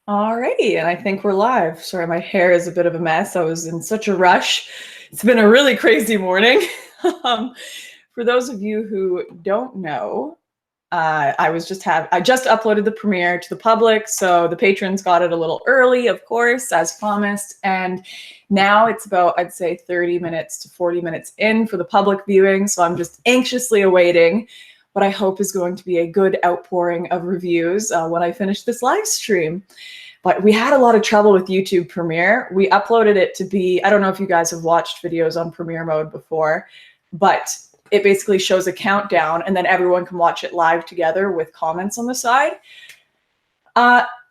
Alrighty, and I think we're live. Sorry, my hair is a bit of a mess. I was in such a rush. It's been a really crazy morning. um, for those of you who don't know, I just uploaded the premiere to the public, so the patrons got it a little early, of course, as promised. And now it's about, I'd say, 30 minutes to 40 minutes in for the public viewing. So I'm just anxiously awaiting what I hope is going to be a good outpouring of reviews when I finish this live stream. But we had a lot of trouble with YouTube Premiere. We uploaded it to be, I don't know if you guys have watched videos on Premiere mode before, but it basically shows a countdown and then everyone can watch it live together with comments on the side.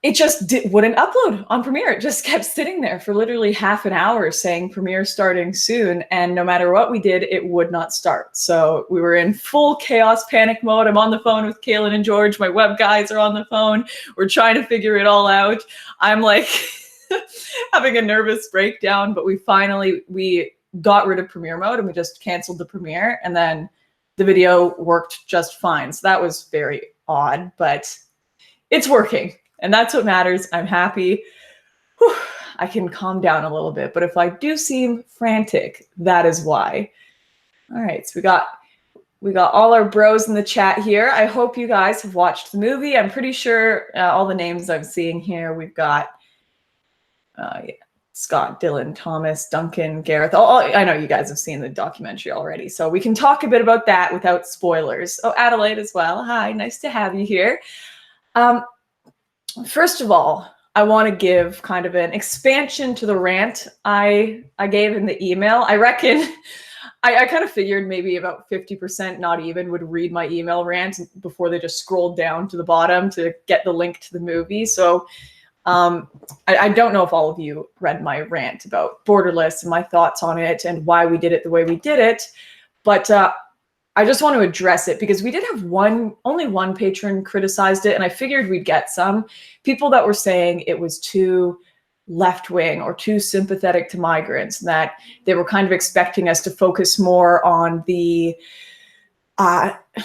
It just wouldn't upload on Premiere. It just kept sitting there for literally half an hour saying Premiere starting soon. And no matter what we did, it would not start. So we were in full chaos panic mode. I'm on the phone with Kaylin and George. My web guys are on the phone. We're trying to figure it all out. I'm like having a nervous breakdown, but we got rid of Premiere mode and we just canceled the Premiere, and then the video worked just fine. So that was very odd, but it's working. And that's what matters. I'm happy. Whew, I can calm down a little bit. But if I do seem frantic, that is why. All right, so we got all our bros in the chat here. I hope you guys have watched the movie. I'm pretty sure all the names I'm seeing here, we've got Scott, Dylan, Thomas, Duncan, Gareth. I know you guys have seen the documentary already, so we can talk a bit about that without spoilers. Oh, Adelaide as well. Hi, nice to have you here. First of all, I want to give kind of an expansion to the rant I gave in the email. I reckon I kind of figured maybe about 50%, not even, would read my email rant before they just scrolled down to the bottom to get the link to the movie. So I don't know if all of you read my rant about Borderless and my thoughts on it and why we did it the way we did it. But I just want to address it because we did have only one patron criticized it, and I figured we'd get some people that were saying it was too left-wing or too sympathetic to migrants, and that they were kind of expecting us to focus more on the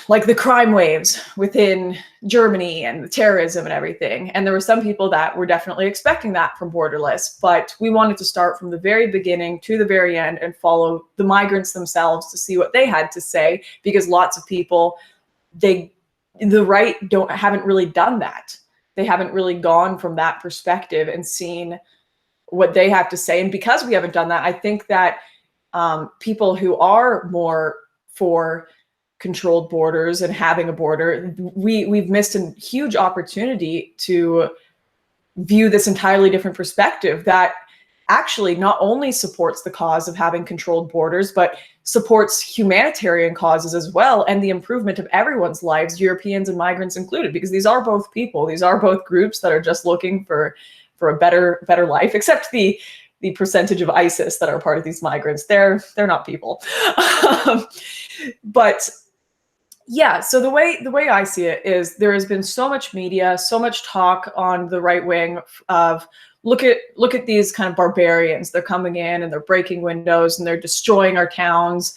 like the crime waves within Germany and the terrorism and everything. And there were some people that were definitely expecting that from Borderless, but we wanted to start from the very beginning to the very end and follow the migrants themselves to see what they had to say, because lots of people, the right haven't really done that. They haven't really gone from that perspective and seen what they have to say. And because we haven't done that, I think that people who are more for controlled borders and having a border, we've missed a huge opportunity to view this entirely different perspective that actually not only supports the cause of having controlled borders, but supports humanitarian causes as well, and the improvement of everyone's lives, Europeans and migrants included, because these are both people. These are both groups that are just looking for a better life, except the percentage of ISIS that are part of these migrants. They're not people. But yeah, so the way I see it is there has been so much media, so much talk on the right wing of look at these kind of barbarians. They're coming in and they're breaking windows and they're destroying our towns,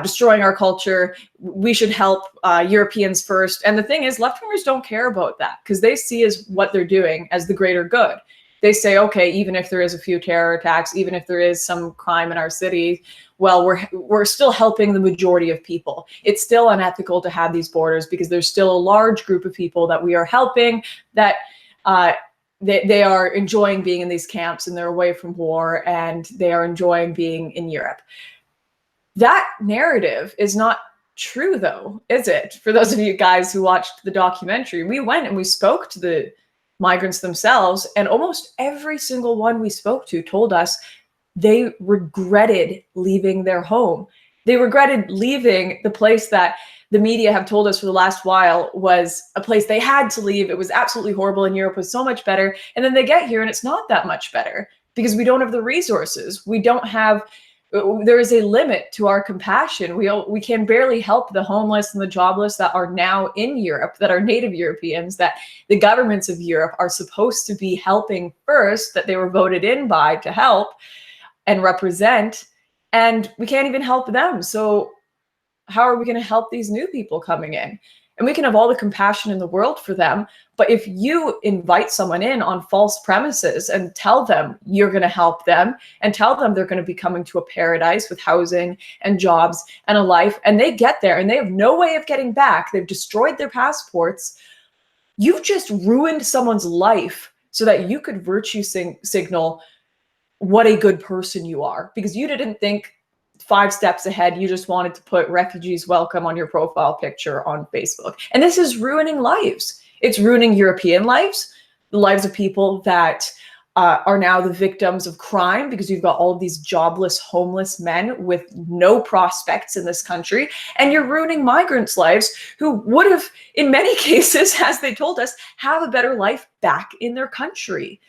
destroying our culture. We should help Europeans first. And the thing is, left-wingers don't care about that because they see as what they're doing as the greater good. They say, okay, even if there is a few terror attacks, even if there is some crime in our city, well, we're still helping the majority of people. It's still unethical to have these borders because there's still a large group of people that we are helping that they are enjoying being in these camps and they're away from war and they are enjoying being in Europe. That narrative is not true, though, is it? For those of you guys who watched the documentary, we went and we spoke to the migrants themselves, and almost every single one we spoke to told us they regretted leaving their home. They regretted leaving the place that the media have told us for the last while was a place they had to leave. It was absolutely horrible and Europe was so much better. And then they get here and it's not that much better because we don't have the resources. We don't have, there is a limit to our compassion. We can barely help the homeless and the jobless that are now in Europe, that are native Europeans, that the governments of Europe are supposed to be helping first, that they were voted in by to help and represent, and we can't even help them. So how are we going to help these new people coming in? and we can have all the compassion in the world for them. But if you invite someone in on false premises and tell them you're going to help them and tell them they're going to be coming to a paradise with housing and jobs and a life, and they get there and they have no way of getting back, they've destroyed their passports, you've just ruined someone's life so that you could virtue signal what a good person you are, because you didn't think 5 steps ahead. You just wanted to put refugees welcome on your profile picture on Facebook. And this is ruining lives. It's ruining European lives, the lives of people that are now the victims of crime, because you've got all of these jobless, homeless men with no prospects in this country. And you're ruining migrants' lives who would have, in many cases, as they told us, have a better life back in their country,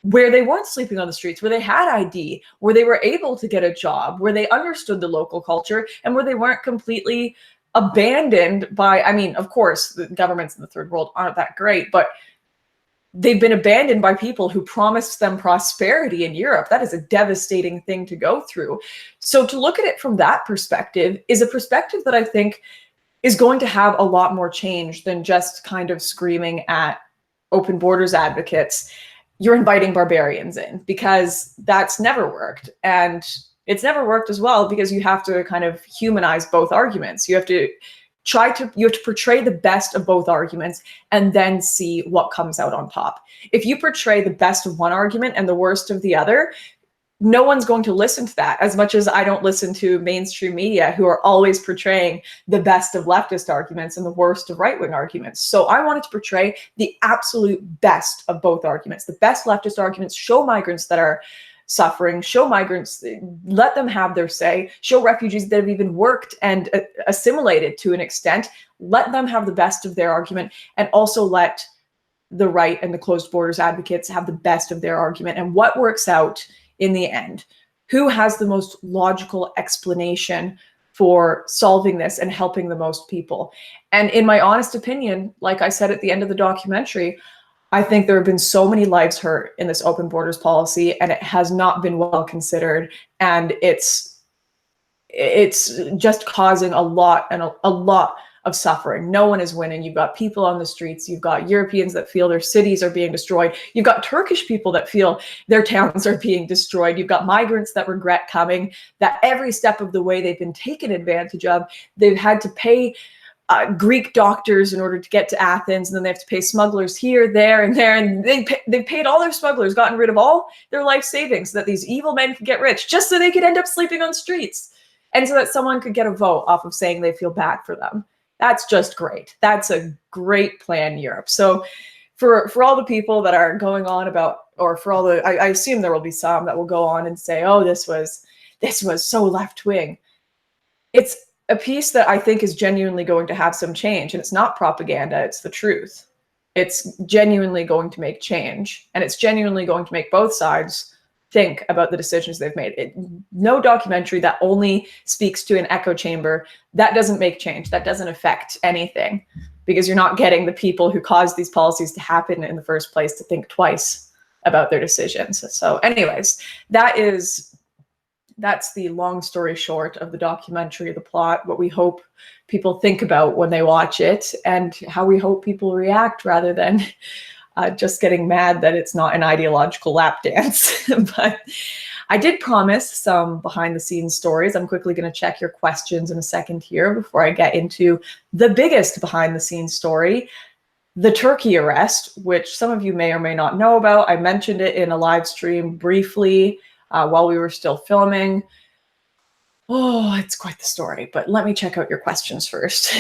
where they weren't sleeping on the streets, where they had ID, where they were able to get a job, where they understood the local culture, and where they weren't completely abandoned by, I mean, of course, the governments in the third world aren't that great, but they've been abandoned by people who promised them prosperity in Europe. That is a devastating thing to go through. So to look at it from that perspective is a perspective that I think is going to have a lot more change than just kind of screaming at open borders advocates, you're inviting barbarians in, because that's never worked. And it's never worked as well because you have to kind of humanize both arguments. You have to portray the best of both arguments and then see what comes out on top. If you portray the best of one argument and the worst of the other, no one's going to listen to that, as much as I don't listen to mainstream media who are always portraying the best of leftist arguments and the worst of right-wing arguments. So I wanted to portray the absolute best of both arguments, the best leftist arguments, show migrants that are suffering, show migrants, let them have their say, show refugees that have even worked and assimilated to an extent, let them have the best of their argument, and also let the right and the closed borders advocates have the best of their argument. And what works out in the end? Who has the most logical explanation for solving this and helping the most people? And in my honest opinion, like I said at the end of the documentary, I think there have been so many lives hurt in this open borders policy, and it has not been well considered. And it's just causing a lot of suffering. No one is winning. You've got people on the streets. You've got Europeans that feel their cities are being destroyed. You've got Turkish people that feel their towns are being destroyed. You've got migrants that regret coming, that every step of the way they've been taken advantage of. They've had to pay Greek doctors in order to get to Athens, and then they have to pay smugglers here, there, and there, and they've paid all their smugglers, gotten rid of all their life savings so that these evil men could get rich, just so they could end up sleeping on streets, and so that someone could get a vote off of saying they feel bad for them. That's just great. That's a great plan, Europe. So for all the people that are going on about, or for all the, I assume there will be some that will go on and say, oh, this was so left wing. It's a piece that I think is genuinely going to have some change, and it's not propaganda, it's the truth. It's genuinely going to make change, and it's genuinely going to make both sides think about the decisions they've made. No documentary that only speaks to an echo chamber, that doesn't make change, that doesn't affect anything, because you're not getting the people who caused these policies to happen in the first place to think twice about their decisions. So anyways, that's the long story short of the documentary, the plot, what we hope people think about when they watch it, and how we hope people react, rather than just getting mad that it's not an ideological lap dance. But I did promise some behind the scenes stories. I'm quickly going to check your questions in a second here before I get into the biggest behind the scenes story, the Turkey arrest, which some of you may or may not know about. I mentioned it in a live stream briefly while we were still filming. Oh, it's quite the story, but let me check out your questions first.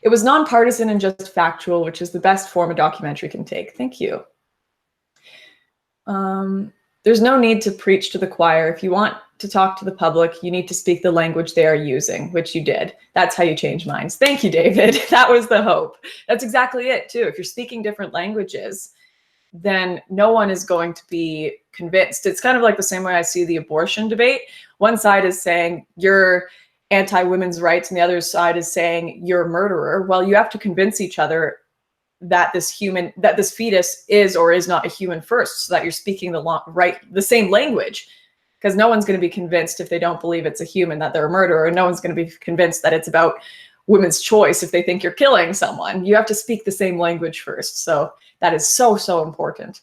It was nonpartisan and just factual, which is the best form a documentary can take. Thank you. There's no need to preach to the choir. If you want to talk to the public, you need to speak the language they are using, which you did. That's how you change minds. Thank you, David. That was the hope. That's exactly it, too. If you're speaking different languages, then no one is going to be convinced. It's kind of like the same way I see the abortion debate. One side is saying you're anti-women's rights, and the other side is saying you're a murderer. Well, you have to convince each other that this fetus is or is not a human first, so that you're speaking the same language. because no one's going to be convinced if they don't believe it's a human that they're a murderer, and no one's going to be convinced that it's about women's choice if they think you're killing someone. You have to speak the same language first. So that is so, so important.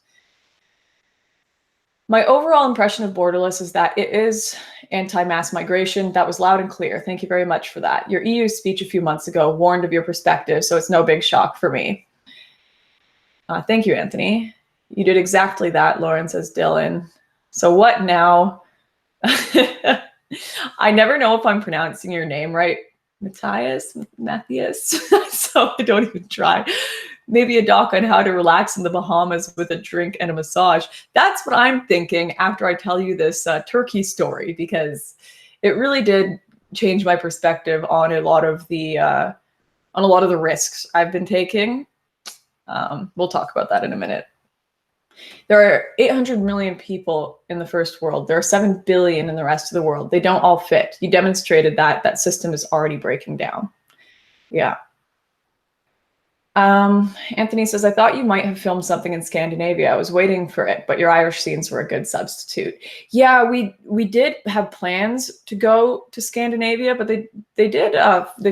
My overall impression of Borderless is that it is anti-mass migration. That was loud and clear. Thank you very much for that. Your EU speech a few months ago warned of your perspective, so it's no big shock for me. Thank you, Anthony. You did exactly that, Lauren, says Dylan. So what now? I never know if I'm pronouncing your name right. Matthias? So I don't even try. Maybe a doc on how to relax in the Bahamas with a drink and a massage. That's what I'm thinking after I tell you this Turkey story, because it really did change my perspective on a lot of the risks I've been taking. We'll talk about that in a minute. There are 800 million people in the first world. There are 7 billion in the rest of the world. They don't all fit. You demonstrated that. That system is already breaking down. Yeah. Anthony says, I thought you might have filmed something in Scandinavia. I was waiting for it, but your Irish scenes were a good substitute. Yeah, we did have plans to go to Scandinavia, but they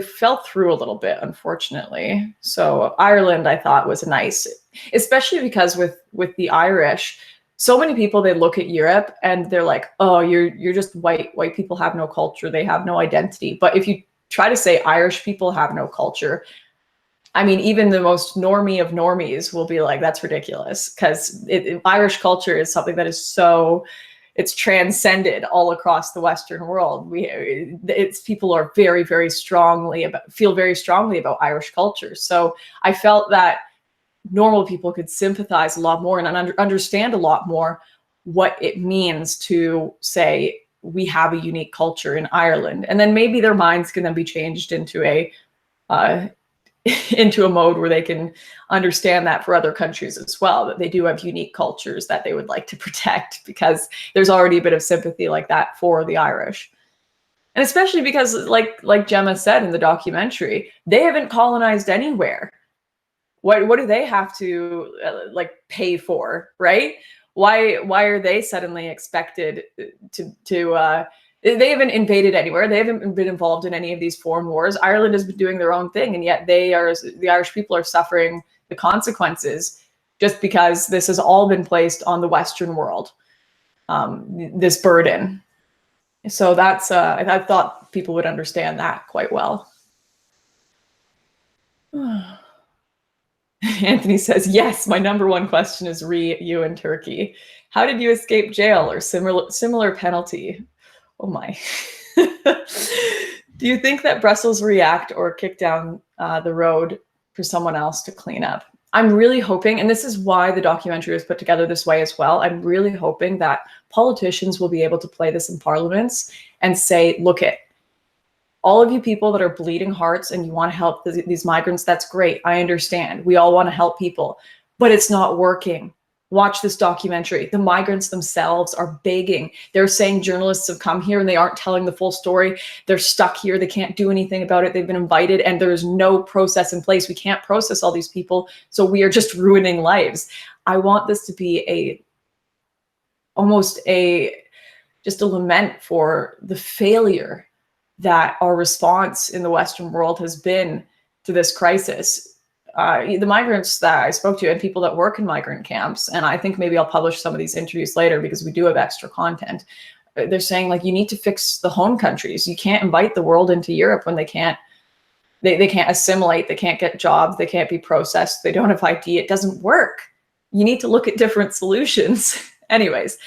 fell through a little bit, unfortunately. So Ireland, I thought, was nice, especially because with the Irish, so many people, they look at Europe and they're like, oh, you're just white. White people have no culture. They have no identity. But if you try to say Irish people have no culture, I mean, even the most normie of normies will be like, that's ridiculous, because Irish culture is something that is it's transcended all across the Western world. People are feel very strongly about Irish culture. So I felt that normal people could sympathize a lot more and understand a lot more what it means to say we have a unique culture in Ireland, and then maybe their minds can then be changed into a mode where they can understand that for other countries as well, that they do have unique cultures that they would like to protect, because there's already a bit of sympathy like that for the Irish. And especially because, like Gemma said in the documentary, they haven't colonized anywhere. What do they have to pay for, right? Why are they suddenly expected to they haven't invaded anywhere. They haven't been involved in any of these foreign wars. Ireland has been doing their own thing, and yet the Irish people are suffering the consequences just because this has all been placed on the Western world, this burden. So that's I thought people would understand that quite well. Anthony says, yes, my number one question is you in Turkey. How did you escape jail or similar penalty? Oh my. Do you think that Brussels react or kick down the road for someone else to clean up? I'm really hoping, and this is why the documentary was put together this way as well, I'm really hoping that politicians will be able to play this in parliaments and say, look it, all of you people that are bleeding hearts and you want to help these migrants, that's great. I understand. We all want to help people, but it's not working. Watch this documentary. The migrants themselves are begging. They're saying journalists have come here and they aren't telling the full story. They're stuck here. They can't do anything about it. They've been invited and there's no process in place. We can't process all these people. So we are just ruining lives. I want this to be just a lament for the failure that our response in the Western world has been to this crisis. The migrants that I spoke to and people that work in migrant camps, and I think maybe I'll publish some of these interviews later because we do have extra content. They're saying, like, you need to fix the home countries. You can't invite the world into Europe when they can't assimilate, they can't get jobs, they can't be processed, they don't have ID. It doesn't work. You need to look at different solutions. Anyways.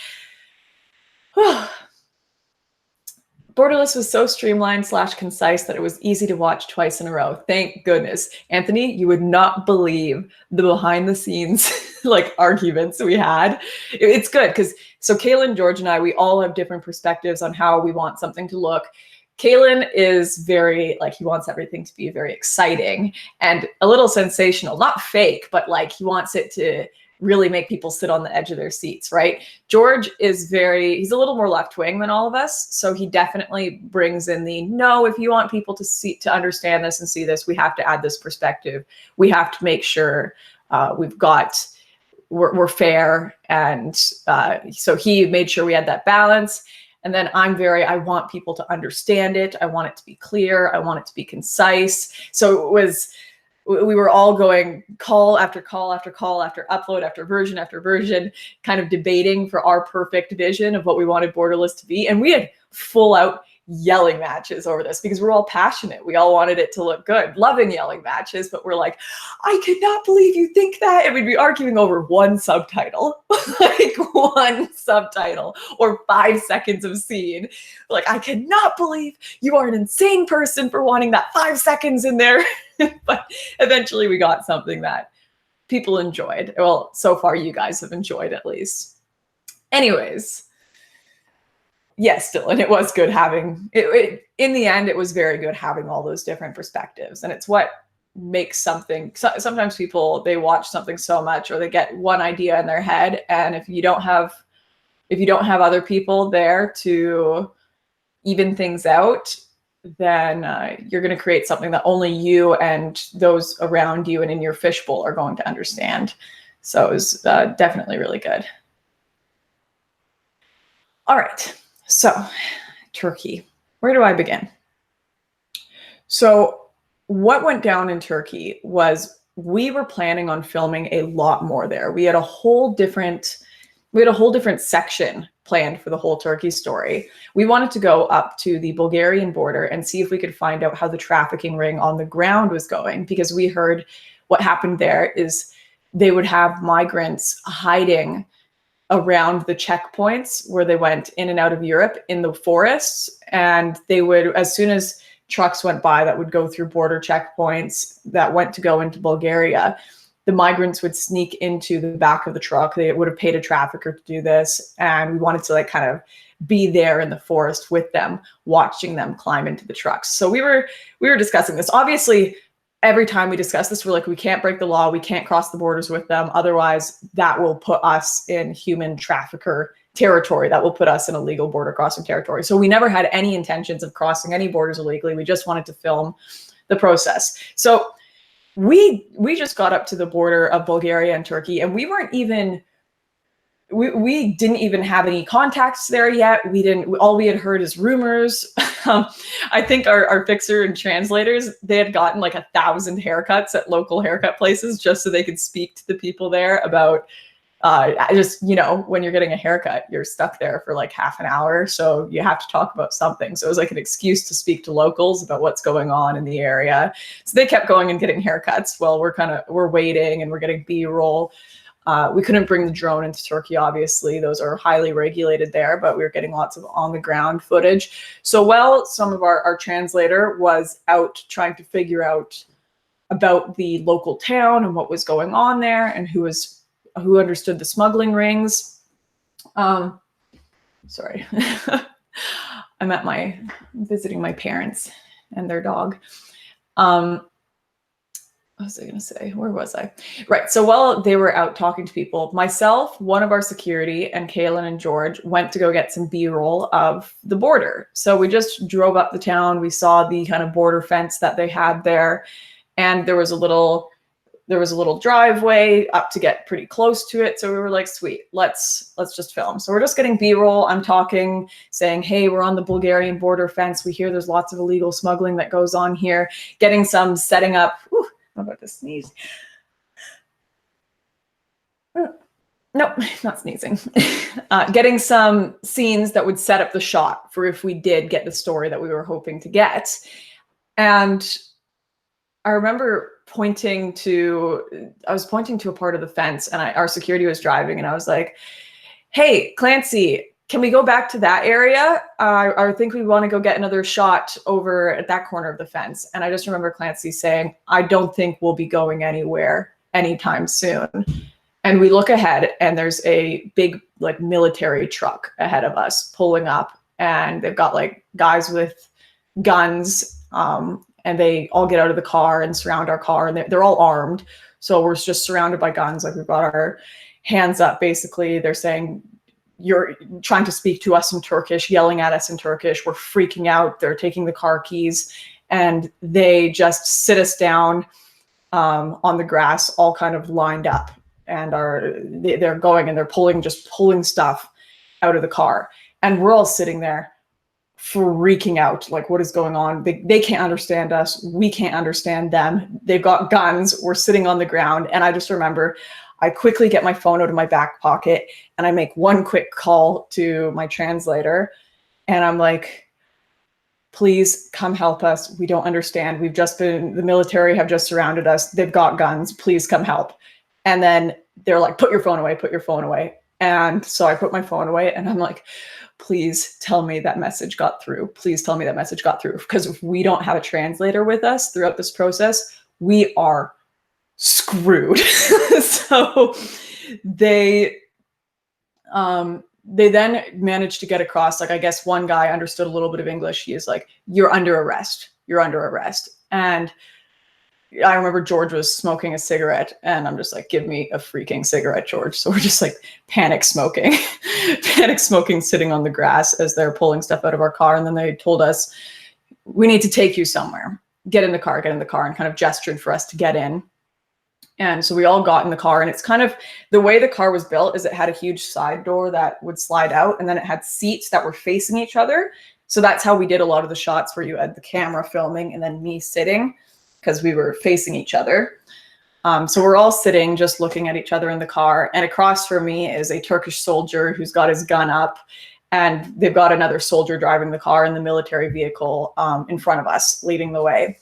Borderless was so streamlined / concise that it was easy to watch twice in a row. Thank goodness. Anthony, you would not believe the behind the scenes arguments we had. It's good because Kaylin, George, and I, we all have different perspectives on how we want something to look. Kaylin is very, he wants everything to be very exciting and a little sensational, not fake, but he wants it to really make people sit on the edge of their seats, right? George is he's a little more left-wing than all of us. So he definitely brings in no, if you want people to understand this and see this, we have to add this perspective. We have to make sure we're fair. And so he made sure we had that balance. And then I want people to understand it. I want it to be clear. I want it to be concise. So we were all going call after call after call after upload after version, kind of debating for our perfect vision of what we wanted Borderless to be. And we had full out yelling matches over this because we're all passionate. We all wanted it to look good, loving yelling matches, but we're like, I could not believe you think that. And we'd be arguing over one subtitle, like one subtitle or 5 seconds of scene. Like, I cannot believe you are an insane person for wanting that 5 seconds in there. But eventually we got something that people enjoyed. Well, so far you guys have enjoyed at least. Anyways, yes, Dylan, it was good having it. In the end, it was very good having all those different perspectives. And it's what makes something, sometimes people, they watch something so much or they get one idea in their head. And if you don't have other people there to even things out, then you're going to create something that only you and those around you and in your fishbowl are going to understand. So it was definitely really good. All right. So, Turkey, where do I begin? So what went down in Turkey was we were planning on filming a lot more there. We had a whole different section planned for the whole Turkey story. We wanted to go up to the Bulgarian border and see if we could find out how the trafficking ring on the ground was going, because we heard what happened there is they would have migrants hiding around the checkpoints where they went in and out of Europe in the forests. And they would, as soon as trucks went by that would go through border checkpoints that went to go into Bulgaria, the migrants would sneak into the back of the truck. They would have paid a trafficker to do this. And we wanted to like kind of be there in the forest with them, watching them climb into the trucks. So we were discussing this. Obviously, every time we discuss this, we're like, we can't break the law. We can't cross the borders with them. Otherwise, that will put us in human trafficker territory. That will put us in illegal border crossing territory. So we never had any intentions of crossing any borders illegally. We just wanted to film the process. So we just got up to the border of Bulgaria and Turkey, and we didn't even have any contacts there yet. All we had heard is rumors. I think our fixer and translators, they had gotten like 1,000 haircuts at local haircut places just so they could speak to the people there about just, you know, when you're getting a haircut, you're stuck there for like half an hour. So you have to talk about something. So it was like an excuse to speak to locals about what's going on in the area. So they kept going and getting haircuts while we're waiting and we're getting B-roll. We couldn't bring the drone into Turkey, obviously. Those are highly regulated there, but we were getting lots of on-the-ground footage. So while some of our translator was out trying to figure out about the local town and what was going on there and who understood the smuggling rings. Sorry. I'm visiting my parents and their dog. What was I going to say? Where was I? Right. So while they were out talking to people, myself, one of our security, and Kaylin and George went to go get some B-roll of the border. So we just drove up the town. We saw the kind of border fence that they had there. And there was a little driveway up to get pretty close to it. So we were like, sweet, let's just film. So we're just getting B-roll. I'm talking, saying, hey, we're on the Bulgarian border fence. We hear there's lots of illegal smuggling that goes on here. Getting some setting up. Whew, I'm about to sneeze. Nope, not sneezing. Getting some scenes that would set up the shot for if we did get the story that we were hoping to get. And I remember pointing to a part of the fence, and our security was driving, and I was like, hey, Clancy, can we go back to that area? I think we want to go get another shot over at that corner of the fence. And I just remember Clancy saying, I don't think we'll be going anywhere anytime soon. And we look ahead, and there's a big like military truck ahead of us pulling up, and they've got like guys with guns, and they all get out of the car and surround our car, and they're all armed. So we're just surrounded by guns. Like, we've got our hands up, basically. They're saying, you're trying to speak to us in Turkish, yelling at us in Turkish. We're freaking out. They're taking the car keys, and they just sit us down on the grass, all kind of lined up. And they're going and they're pulling stuff out of the car. And we're all sitting there freaking out, like, what is going on? They can't understand us. We can't understand them. They've got guns. We're sitting on the ground. And I just remember I quickly get my phone out of my back pocket and I make one quick call to my translator. And I'm like, please come help us. We don't understand. The military have just surrounded us. They've got guns. Please come help. And then they're like, put your phone away, put your phone away. And so I put my phone away and I'm like, please tell me that message got through. Please tell me that message got through. Because if we don't have a translator with us throughout this process, we are screwed. So they then managed to get across, like, I guess one guy understood a little bit of English. He is like, you're under arrest. You're under arrest. And I remember George was smoking a cigarette and I'm just like, give me a freaking cigarette, George. So we're just like panic smoking sitting on the grass as they're pulling stuff out of our car. And then they told us, we need to take you somewhere. Get in the car, and kind of gestured for us to get in. And so we all got in the car, and it's kind of the way the car was built is it had a huge side door that would slide out, and then it had seats that were facing each other. So that's how we did a lot of the shots where you had the camera filming and then me sitting, because we were facing each other. So we're all sitting, just looking at each other in the car. And across from me is a Turkish soldier who's got his gun up, and they've got another soldier driving the car in the military vehicle in front of us, leading the way.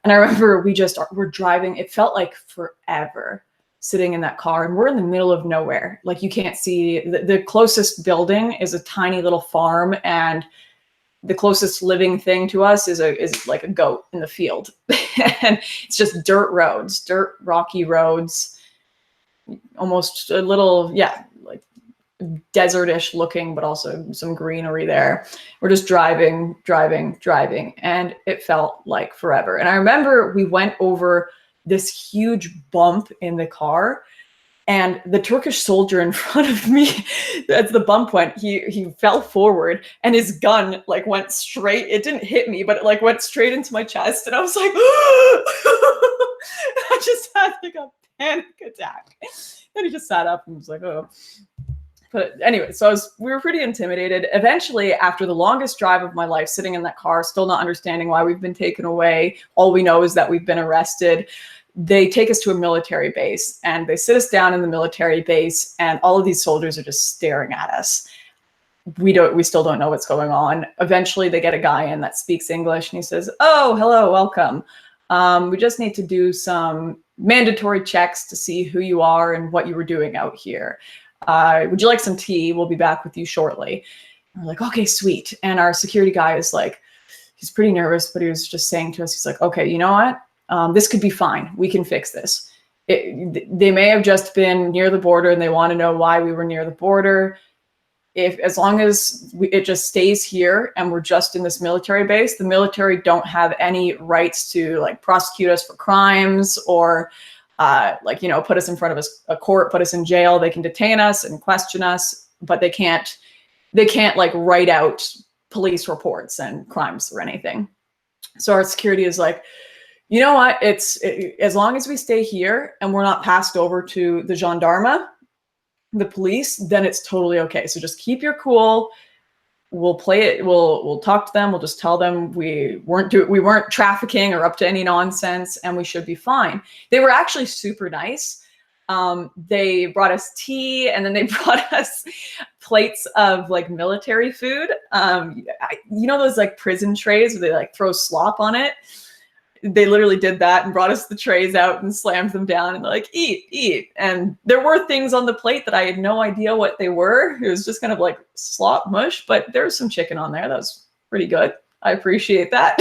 And I remember we're driving. It felt like forever sitting in that car, and we're in the middle of nowhere. Like, you can't see the closest building is a tiny little farm, and the closest living thing to us is like a goat in the field. And it's just dirt rocky roads, almost a little, like desertish looking, but also some greenery there. We're just driving, and it felt like forever. And I remember we went over this huge bump in the car, and the Turkish soldier in front of me, as the bump went, he fell forward, and his gun like went straight. It didn't hit me, but it like went straight into my chest, and I was like, I just had like a panic attack. And he just sat up and was like, oh. But anyway, so we were pretty intimidated. Eventually, after the longest drive of my life, sitting in that car, still not understanding why we've been taken away, all we know is that we've been arrested. They take us to a military base, and they sit us down in the military base, and all of these soldiers are just staring at us. We still don't know what's going on. Eventually, they get a guy in that speaks English, and he says, "Oh, hello, welcome. We just need to do some mandatory checks to see who you are and what you were doing out here. Would you like some tea? We'll be back with you shortly." And we're like, okay, sweet. And our security guy is like, he's pretty nervous, but he was just saying to us, he's like, okay, you know what? This could be fine. We can fix this. They may have just been near the border and they want to know why we were near the border. As long as it just stays here and we're just in this military base, the military don't have any rights to like prosecute us for crimes or put us in front of a court, put us in jail. They can detain us and question us, but they can't like write out police reports and crimes or anything. So our security is like, you know what? As long as we stay here and we're not passed over to the gendarme, the police, then it's totally okay. So just keep your cool. We'll play it. We'll talk to them. We'll just tell them we weren't trafficking or up to any nonsense, and we should be fine. They were actually super nice. They brought us tea, and then they brought us plates of like military food. Those like prison trays where they like throw slop on it. They literally did that and brought us the trays out and slammed them down and like, eat. And there were things on the plate that I had no idea what they were. It was just kind of like slop mush, but there was some chicken on there. That was pretty good. I appreciate that.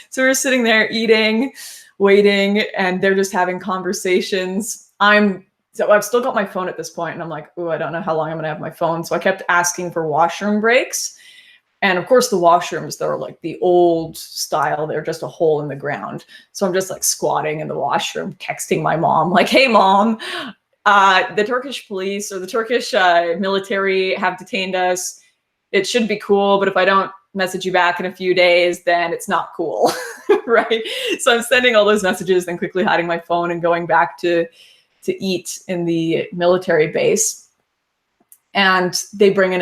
So we were sitting there eating, waiting, and they're just having conversations. So I've still got my phone at this point, and I'm like, oh, I don't know how long I'm gonna have my phone. So I kept asking for washroom breaks. And of course, the washrooms, they're like the old style. They're just a hole in the ground. So I'm just like squatting in the washroom, texting my mom, like, hey, mom, the Turkish police or the Turkish military have detained us. It should be cool, but if I don't message you back in a few days, then it's not cool, right? So I'm sending all those messages, then quickly hiding my phone and going back to eat in the military base. And they bring in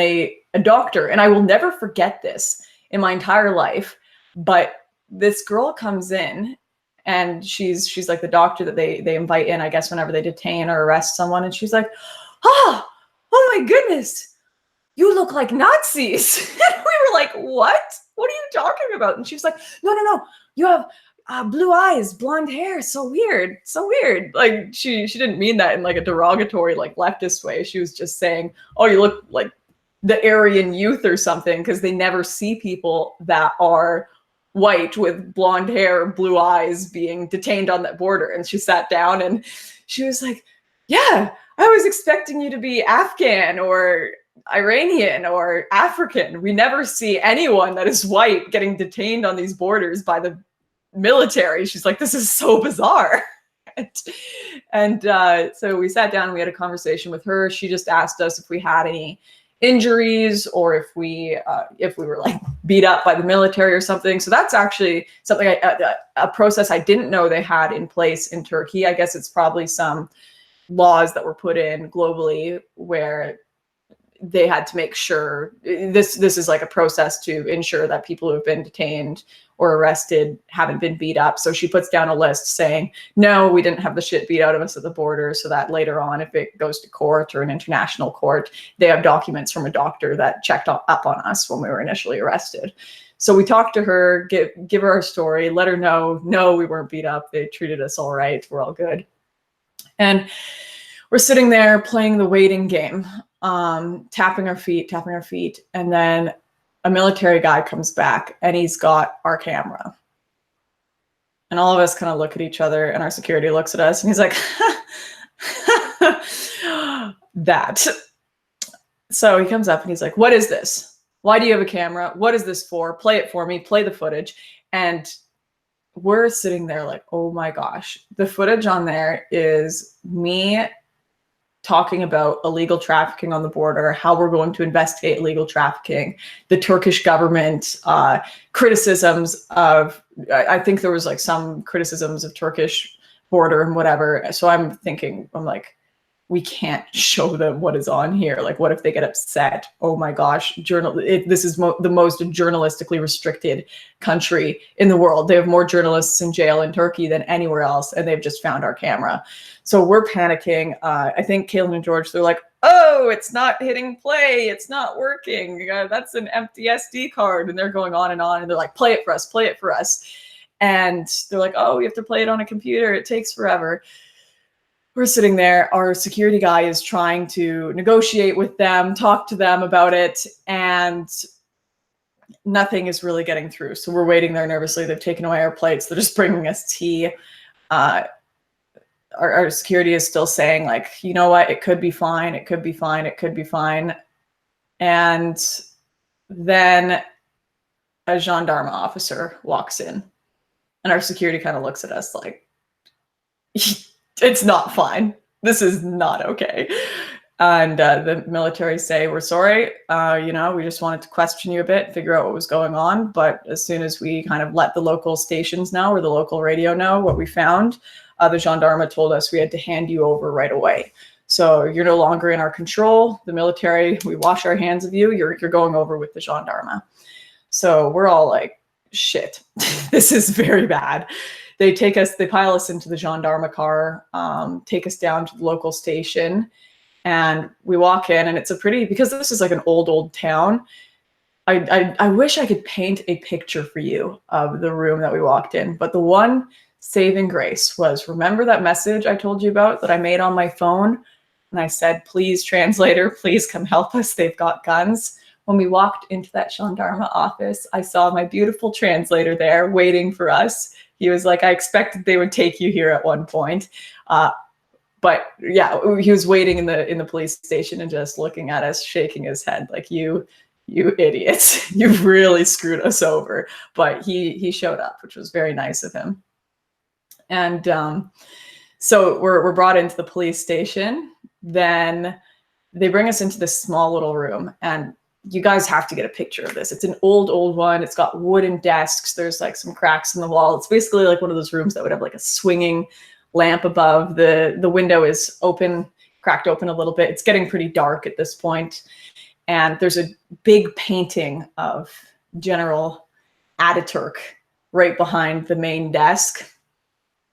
a doctor. And I will never forget this in my entire life. But this girl comes in, and she's like the doctor that they invite in, I guess, whenever they detain or arrest someone. And she's like, oh my goodness, you look like Nazis. And we were like, what? What are you talking about? And she was like, no, you have blue eyes, blonde hair, so weird. Like she didn't mean that in like a derogatory, like leftist way. She was just saying, oh, you look like the Aryan youth or something, because they never see people that are white with blonde hair, blue eyes being detained on that border. And she sat down and she was like, yeah, I was expecting you to be Afghan or Iranian or African. We never see anyone that is white getting detained on these borders by the military. She's like, this is so bizarre. and so we sat down and we had a conversation with her. She just asked us if we had any injuries or if we were like beat up by the military or something. So that's actually something a process I didn't know they had in place in Turkey. I guess it's probably some laws that were put in globally where they had to make sure this is like a process to ensure that people who have been detained or arrested haven't been beat up. So she puts down a list saying, no, we didn't have the shit beat out of us at the border, so that later on, if it goes to court or an international court, they have documents from a doctor that checked up on us when we were initially arrested. So we talked to her, give her our story, let her know, no, we weren't beat up. They treated us all right. We're all good. And we're sitting there playing the waiting game, tapping our feet. And then a military guy comes back and he's got our camera. And all of us kind of look at each other, and our security looks at us and he's like, that. So he comes up and he's like, what is this? Why do you have a camera? What is this for? Play it for me. Play the footage. And we're sitting there like, oh my gosh. The footage on there is me talking about illegal trafficking on the border, how we're going to investigate illegal trafficking, the Turkish government, criticisms of, I think there was like some criticisms of Turkish border and whatever. So I'm like, we can't show them what is on here. Like, what if they get upset? Oh my gosh, this is the most journalistically restricted country in the world. They have more journalists in jail in Turkey than anywhere else, and they've just found our camera. So we're panicking. I think Kaylin and George, they're like, oh, it's not hitting play. It's not working. That's an empty SD card. And they're going on, and they're like, play it for us. And they're like, oh, we have to play it on a computer. It takes forever. We're sitting there. Our security guy is trying to negotiate with them, talk to them about it, and nothing is really getting through. So we're waiting there nervously. They've taken away our plates. They're just bringing us tea. Our security is still saying, like, you know what? It could be fine. It could be fine. It could be fine. And then a gendarme officer walks in, and our security kind of looks at us like, it's not fine. This is not okay. And the military say, we're sorry. We just wanted to question you a bit, figure out what was going on. But as soon as we kind of let the local stations know, or the local radio know what we found, the gendarme told us we had to hand you over right away. So you're no longer in our control. The military, we wash our hands of you. You're going over with the gendarme. So we're all like, shit, this is very bad. They pile us into the gendarme car, take us down to the local station, and we walk in, and it's because this is like an old town. I wish I could paint a picture for you of the room that we walked in, but the one saving grace was, remember that message I told you about that I made on my phone? And I said, please, translator, please come help us. They've got guns. When we walked into that gendarme office, I saw my beautiful translator there waiting for us. He was like, I expected they would take you here at one point. But yeah, he was waiting in the police station and just looking at us, shaking his head like, you idiots, you really screwed us over. But he showed up, which was very nice of him. And so we're brought into the police station. Then they bring us into this small little room, and you guys have to get a picture of this. It's an old one. It's got wooden desks. There's like some cracks in the wall. It's basically like one of those rooms that would have like a swinging lamp above. The window is open, cracked open a little bit. It's getting pretty dark at this point. And there's a big painting of General Ataturk right behind the main desk.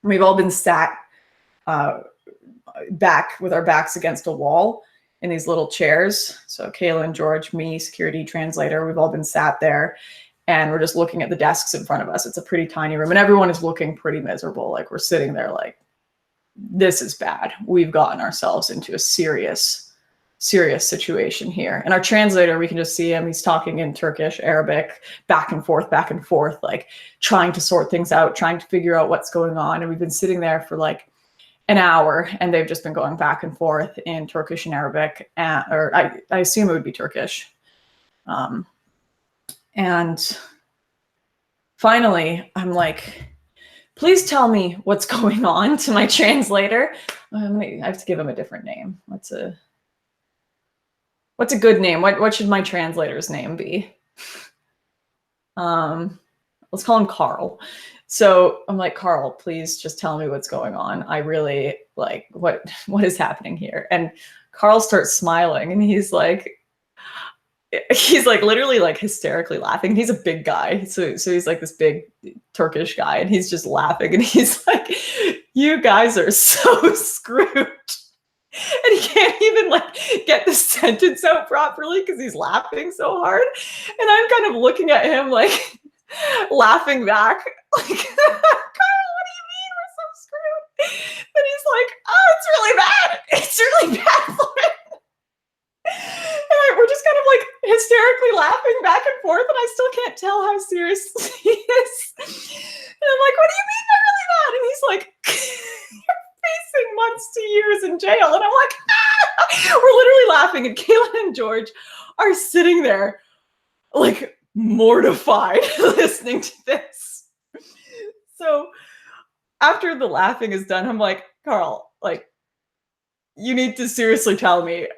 We've all been sat back with our backs against a wall in these little chairs. So Kayla and George, me, security, translator, we've all been sat there, and we're just looking at the desks in front of us. It's a pretty tiny room, and everyone is looking pretty miserable. Like, we're sitting there like, this is bad. We've gotten ourselves into a serious situation here. And our translator, we can just see him. He's talking in Turkish, Arabic, back and forth, like trying to sort things out, trying to figure out what's going on. And we've been sitting there for like an hour, and they've just been going back and forth in Turkish and Arabic, or I assume it would be Turkish. And finally, I'm like, please tell me what's going on, to my translator. I have to give him a different name. What's a good name? What should my translator's name be? Let's call him Carl. So I'm like, Carl, please just tell me what's going on. I really like, what is happening here? And Carl starts smiling, and he's like literally like hysterically laughing. He's a big guy. So he's like this big Turkish guy, and he's just laughing, and he's like, you guys are so screwed. And he can't even like get the sentence out properly because he's laughing so hard. And I'm kind of looking at him like laughing back, like, Carl, what do you mean we're so screwed? And he's like, oh, it's really bad. It's really bad for it. And we're just kind of like hysterically laughing back and forth, and I still can't tell how serious he is. And I'm like, what do you mean they're really bad? And he's like, you're facing months to years in jail. And I'm like, ah! We're literally laughing, and Kayla and George are sitting there like mortified listening to this. So after the laughing is done, I'm like, Carl, like, you need to seriously tell me,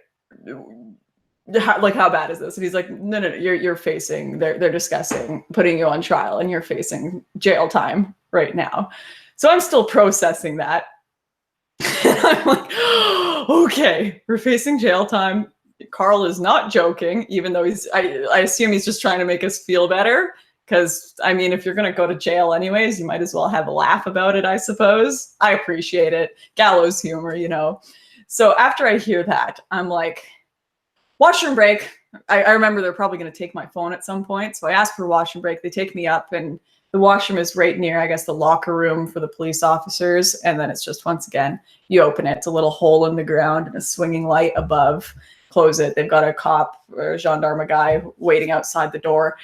how bad is this? And he's like, no, you're facing, they're discussing putting you on trial, and you're facing jail time right now. So I'm still processing that. And I'm like, okay, we're facing jail time. Carl is not joking, even though I assume he's just trying to make us feel better. Because, I mean, if you're going to go to jail anyways, you might as well have a laugh about it, I suppose. I appreciate it. Gallows humor, you know. So after I hear that, I'm like, washroom break. I remember they're probably going to take my phone at some point. So I ask for a washroom break. They take me up, and the washroom is right near, I guess, the locker room for the police officers. And then it's just, once again, you open it. It's a little hole in the ground and a swinging light above. Close it. They've got a cop or a gendarme guy waiting outside the door.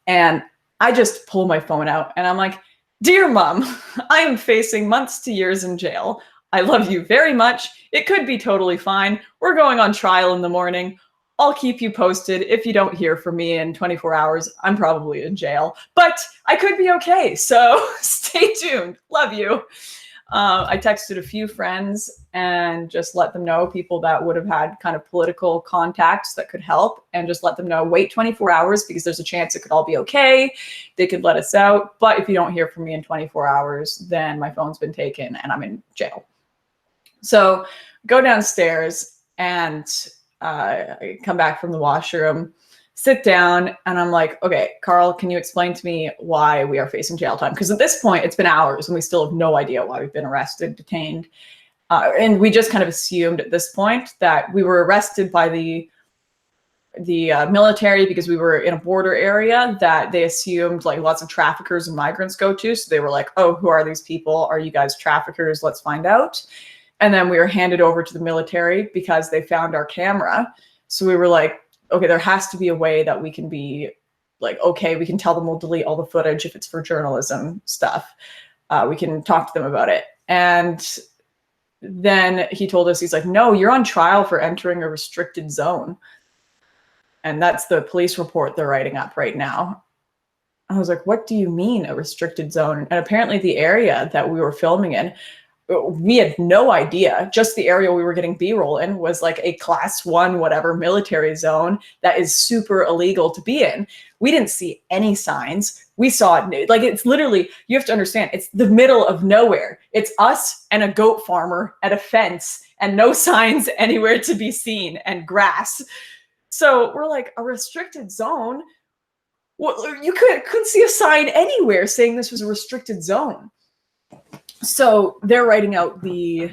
And I just pull my phone out, and I'm like, dear mom, I am facing months to years in jail. I love you very much. It could be totally fine. We're going on trial in the morning. I'll keep you posted. If you don't hear from me in 24 hours, I'm probably in jail, but I could be okay. So stay tuned. Love you. I texted a few friends and just let them know, people that would have had kind of political contacts that could help, and just let them know, wait 24 hours because there's a chance it could all be okay. They could let us out. But if you don't hear from me in 24 hours, then my phone's been taken and I'm in jail. So go downstairs, and I come back from the washroom, sit down, and I'm like, okay, Carl, can you explain to me why we are facing jail time? Because at this point, it's been hours, and we still have no idea why we've been arrested, detained. And we just kind of assumed at this point that we were arrested by the military because we were in a border area that they assumed like lots of traffickers and migrants go to. So they were like, oh, who are these people? Are you guys traffickers? Let's find out. And then we were handed over to the military because they found our camera. So we were like, okay, there has to be a way that we can be like, okay, we can tell them we'll delete all the footage if it's for journalism stuff. We can talk to them about it. And then he told us, he's like, no, you're on trial for entering a restricted zone. And that's the police report they're writing up right now. I was like, what do you mean a restricted zone? And apparently the area that we were filming in, we had no idea. Just the area we were getting B-roll in was like a class 1, whatever, military zone that is super illegal to be in. We didn't see any signs. We saw it, like, it's literally, you have to understand, it's the middle of nowhere. It's us and a goat farmer at a fence and no signs anywhere to be seen and grass. So we're like, a restricted zone? Well, you couldn't see a sign anywhere saying this was a restricted zone. So they're writing out the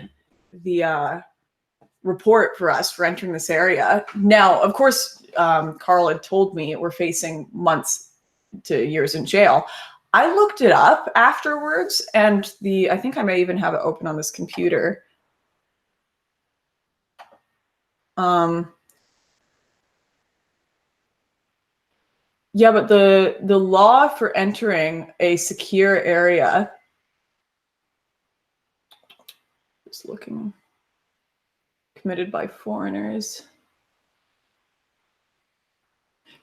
report for us for entering this area. Now, of course, Carl had told me we're facing months to years in jail. I looked it up afterwards, and I think I may even have it open on this computer. Yeah, but the law for entering a secure area, just looking, committed by foreigners.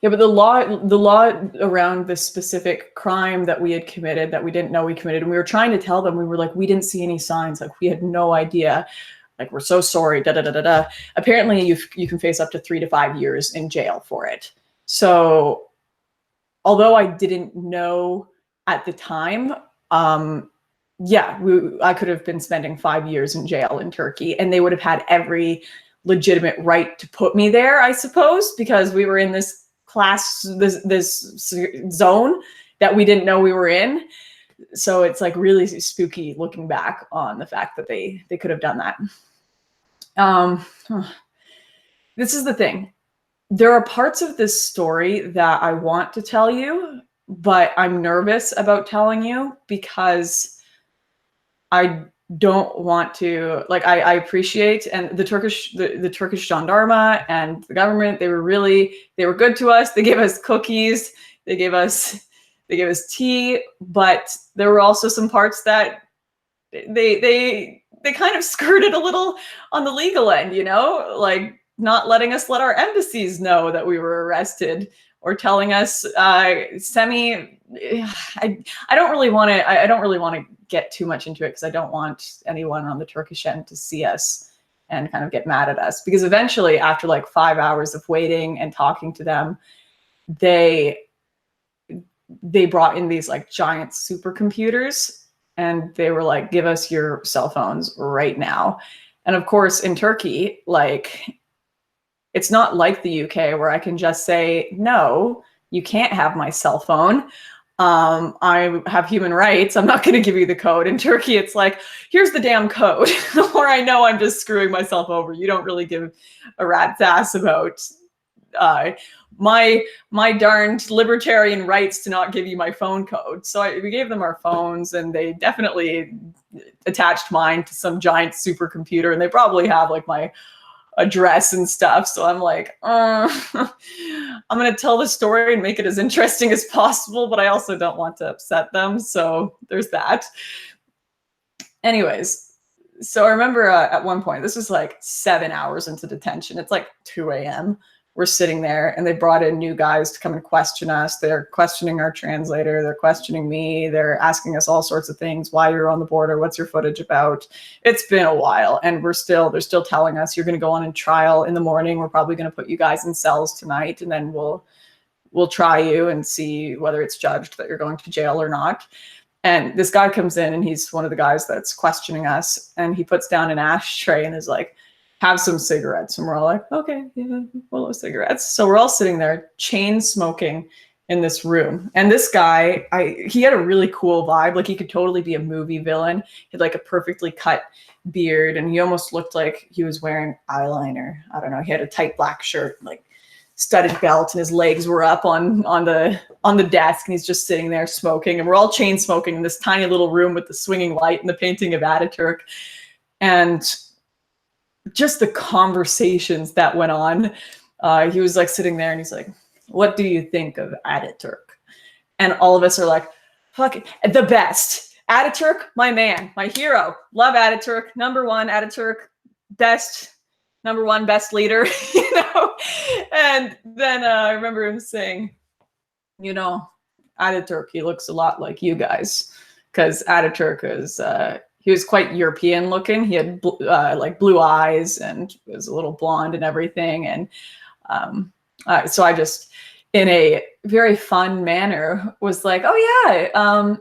Yeah, but the law around this specific crime that we had committed, that we didn't know we committed, and we were trying to tell them, we were like, we didn't see any signs, like we had no idea, like we're so sorry, da da da da da. Apparently, you can face up to 3 to 5 years in jail for it. So, although I didn't know at the time, yeah, I could have been spending 5 years in jail in Turkey, and they would have had every legitimate right to put me there, I suppose, because we were in this this zone that we didn't know we were in. So it's like really spooky looking back on the fact that they could have done that. This is the thing. There are parts of this story that I want to tell you, but I'm nervous about telling you because I don't want to, like, I appreciate, and the Turkish gendarme and the government, they were good to us. They gave us cookies, they gave us tea, but there were also some parts that they kind of skirted a little on the legal end, you know, like not letting us let our embassies know that we were arrested, or telling us I don't really want to get too much into it, because I don't want anyone on the Turkish end to see us and kind of get mad at us, because eventually, after like 5 hours of waiting and talking to them, they brought in these like giant supercomputers, and they were like, give us your cell phones right now. And of course, in Turkey, like, it's not like the UK where I can just say, no, you can't have my cell phone. I have human rights. I'm not going to give you the code. In Turkey, it's like, here's the damn code. Or I know I'm just screwing myself over. You don't really give a rat's ass about my darned libertarian rights to not give you my phone code. So we gave them our phones, and they definitely attached mine to some giant supercomputer, and they probably have like my address and stuff. So I'm like, I'm going to tell the story and make it as interesting as possible, but I also don't want to upset them. So there's that. Anyways, so I remember at one point, this was like 7 hours into detention. It's like 2 a.m. We're sitting there, and they brought in new guys to come and question us. They're questioning our translator. They're questioning me. They're asking us all sorts of things. Why you're on the border? What's your footage about? It's been a while, and they're still telling us, you're going to go on a trial in the morning. We're probably going to put you guys in cells tonight, and then we'll try you and see whether it's judged that you're going to jail or not. And this guy comes in, and he's one of the guys that's questioning us, and he puts down an ashtray and is like, have some cigarettes. And we're all like, okay, yeah, we'll have cigarettes. So we're all sitting there chain smoking in this room. And this guy, he had a really cool vibe. Like, he could totally be a movie villain. He had like a perfectly cut beard, and he almost looked like he was wearing eyeliner. I don't know. He had a tight black shirt, like studded belt, and his legs were up on the desk, and he's just sitting there smoking. And we're all chain smoking in this tiny little room with the swinging light and the painting of Ataturk. And just the conversations that went on. He was like sitting there, and he's like, what do you think of Ataturk? And all of us are like, fuck it, the best. Ataturk, my man, my hero. Love Ataturk. #1 Ataturk, best, #1 best leader, you know? And then I remember him saying, you know, Ataturk, he looks a lot like you guys, because Ataturk is, he was quite European looking. He had like blue eyes, and was a little blonde and everything. And so I just, in a very fun manner, was like, oh yeah,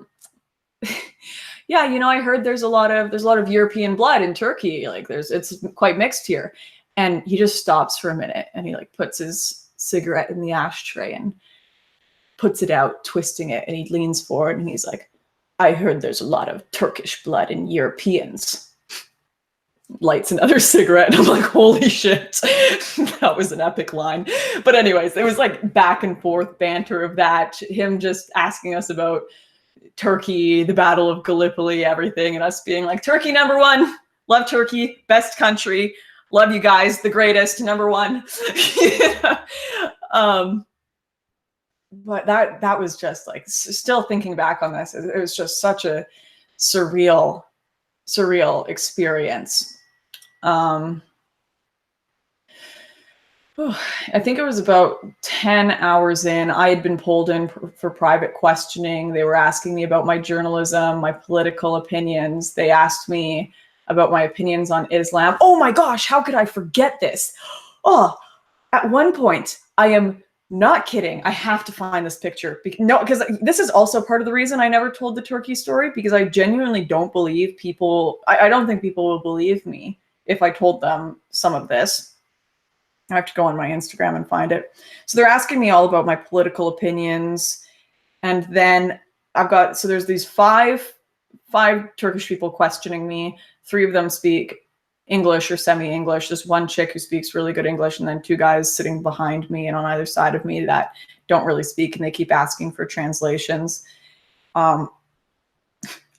yeah, you know, I heard there's a lot of European blood in Turkey. Like, it's quite mixed here. And he just stops for a minute, and he like puts his cigarette in the ashtray and puts it out, twisting it, and he leans forward and he's like, I heard there's a lot of Turkish blood in Europeans. Lights another cigarette, and I'm like, holy shit. That was an epic line. But anyways, it was like back and forth banter of that, him just asking us about Turkey, the Battle of Gallipoli, everything, and us being like, Turkey number one, love Turkey, best country, love you guys, the greatest, number one. But that was just like, still thinking back on this, it was just such a surreal experience. I think it was about 10 hours in, I had been pulled in for private questioning. They were asking me about my journalism, my political opinions. They asked me about my opinions on Islam. Oh my gosh, how could I forget this? Oh, at one point, I am not kidding. I have to find this picture. Because this is also part of the reason I never told the Turkey story, because I genuinely don't believe people, I don't think people will believe me if I told them some of this. I have to go on my Instagram and find it. So they're asking me all about my political opinions. And then so there's these five Turkish people questioning me. 3 of them speak English or semi-English. There's one chick who speaks really good English, and then 2 guys sitting behind me and on either side of me that don't really speak, and they keep asking for translations. I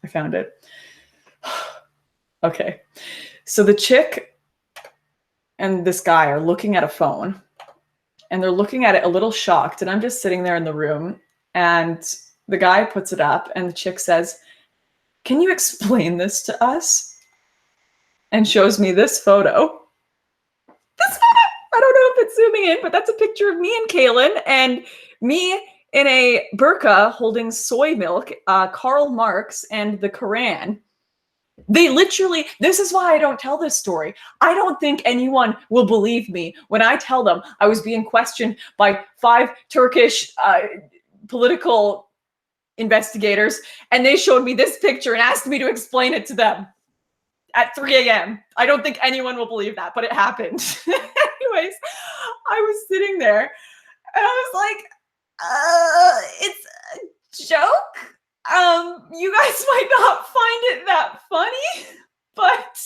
found it. Okay. So the chick and this guy are looking at a phone, and they're looking at it a little shocked, and I'm just sitting there in the room, and the guy puts it up, and the chick says, "Can you explain this to us?" And shows me this photo. This photo! I don't know if it's zooming in, but that's a picture of me and Kaylin, and me in a burqa holding soy milk, Karl Marx, and the Quran. They literally, this is why I don't tell this story. I don't think anyone will believe me when I tell them I was being questioned by 5 Turkish political investigators, and they showed me this picture and asked me to explain it to them at 3 a.m. I don't think anyone will believe that, but it happened. Anyways, I was sitting there and I was like, it's a joke. You guys might not find it that funny, but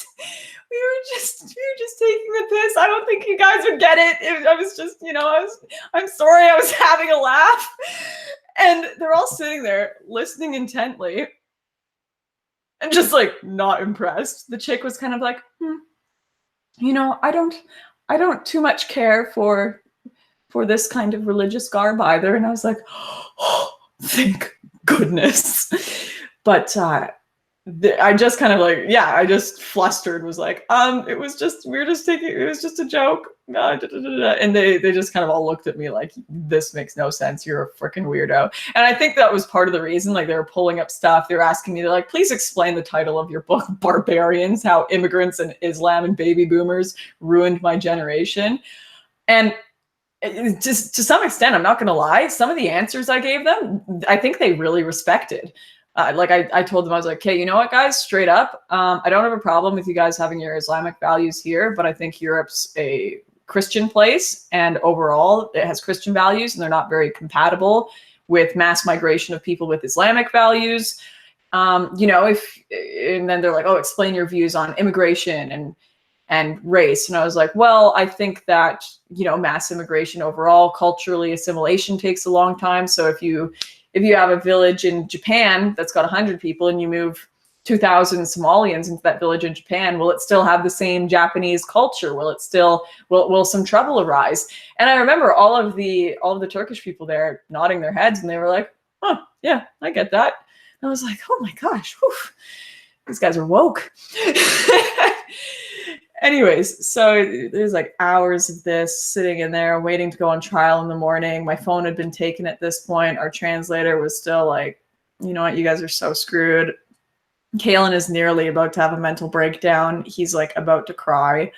we were just taking the piss. I don't think you guys would get it. I was just, I'm sorry, I was having a laugh. And they're all sitting there listening intently and just like not impressed. The chick was kind of like, I don't too much care for this kind of religious garb either. And I was like, oh, thank goodness. But I just kind of like, I just flustered, was like, it was just a joke. And they just kind of all looked at me like, this makes no sense. You're a freaking weirdo. And I think that was part of the reason, like they were pulling up stuff. They were asking me, they're like, please explain the title of your book, Barbarians, How Immigrants and Islam and Baby Boomers Ruined My Generation. And just to some extent, I'm not going to lie, some of the answers I gave them, I think they really respected. I told them, I was like, okay, you know what, guys, straight up, I don't have a problem with you guys having your Islamic values here, but I think Europe's a Christian place, and overall it has Christian values, and they're not very compatible with mass migration of people with Islamic values. And then they're like, oh, explain your views on immigration and race. And I was like, well, I think that, mass immigration overall, culturally, assimilation takes a long time. So if you have a village in Japan that's got 100 people and you move 2,000 Somalians into that village in Japan, will it still have the same Japanese culture? Will some trouble arise? And I remember all of the Turkish people there nodding their heads, and they were like, oh, yeah, I get that. And I was like, oh my gosh, whew, these guys are woke. Anyways, so there's like hours of this sitting in there waiting to go on trial in the morning. My phone had been taken at this point. Our translator was still like, you know what, you guys are so screwed. Kalen is nearly about to have a mental breakdown. He's like about to cry.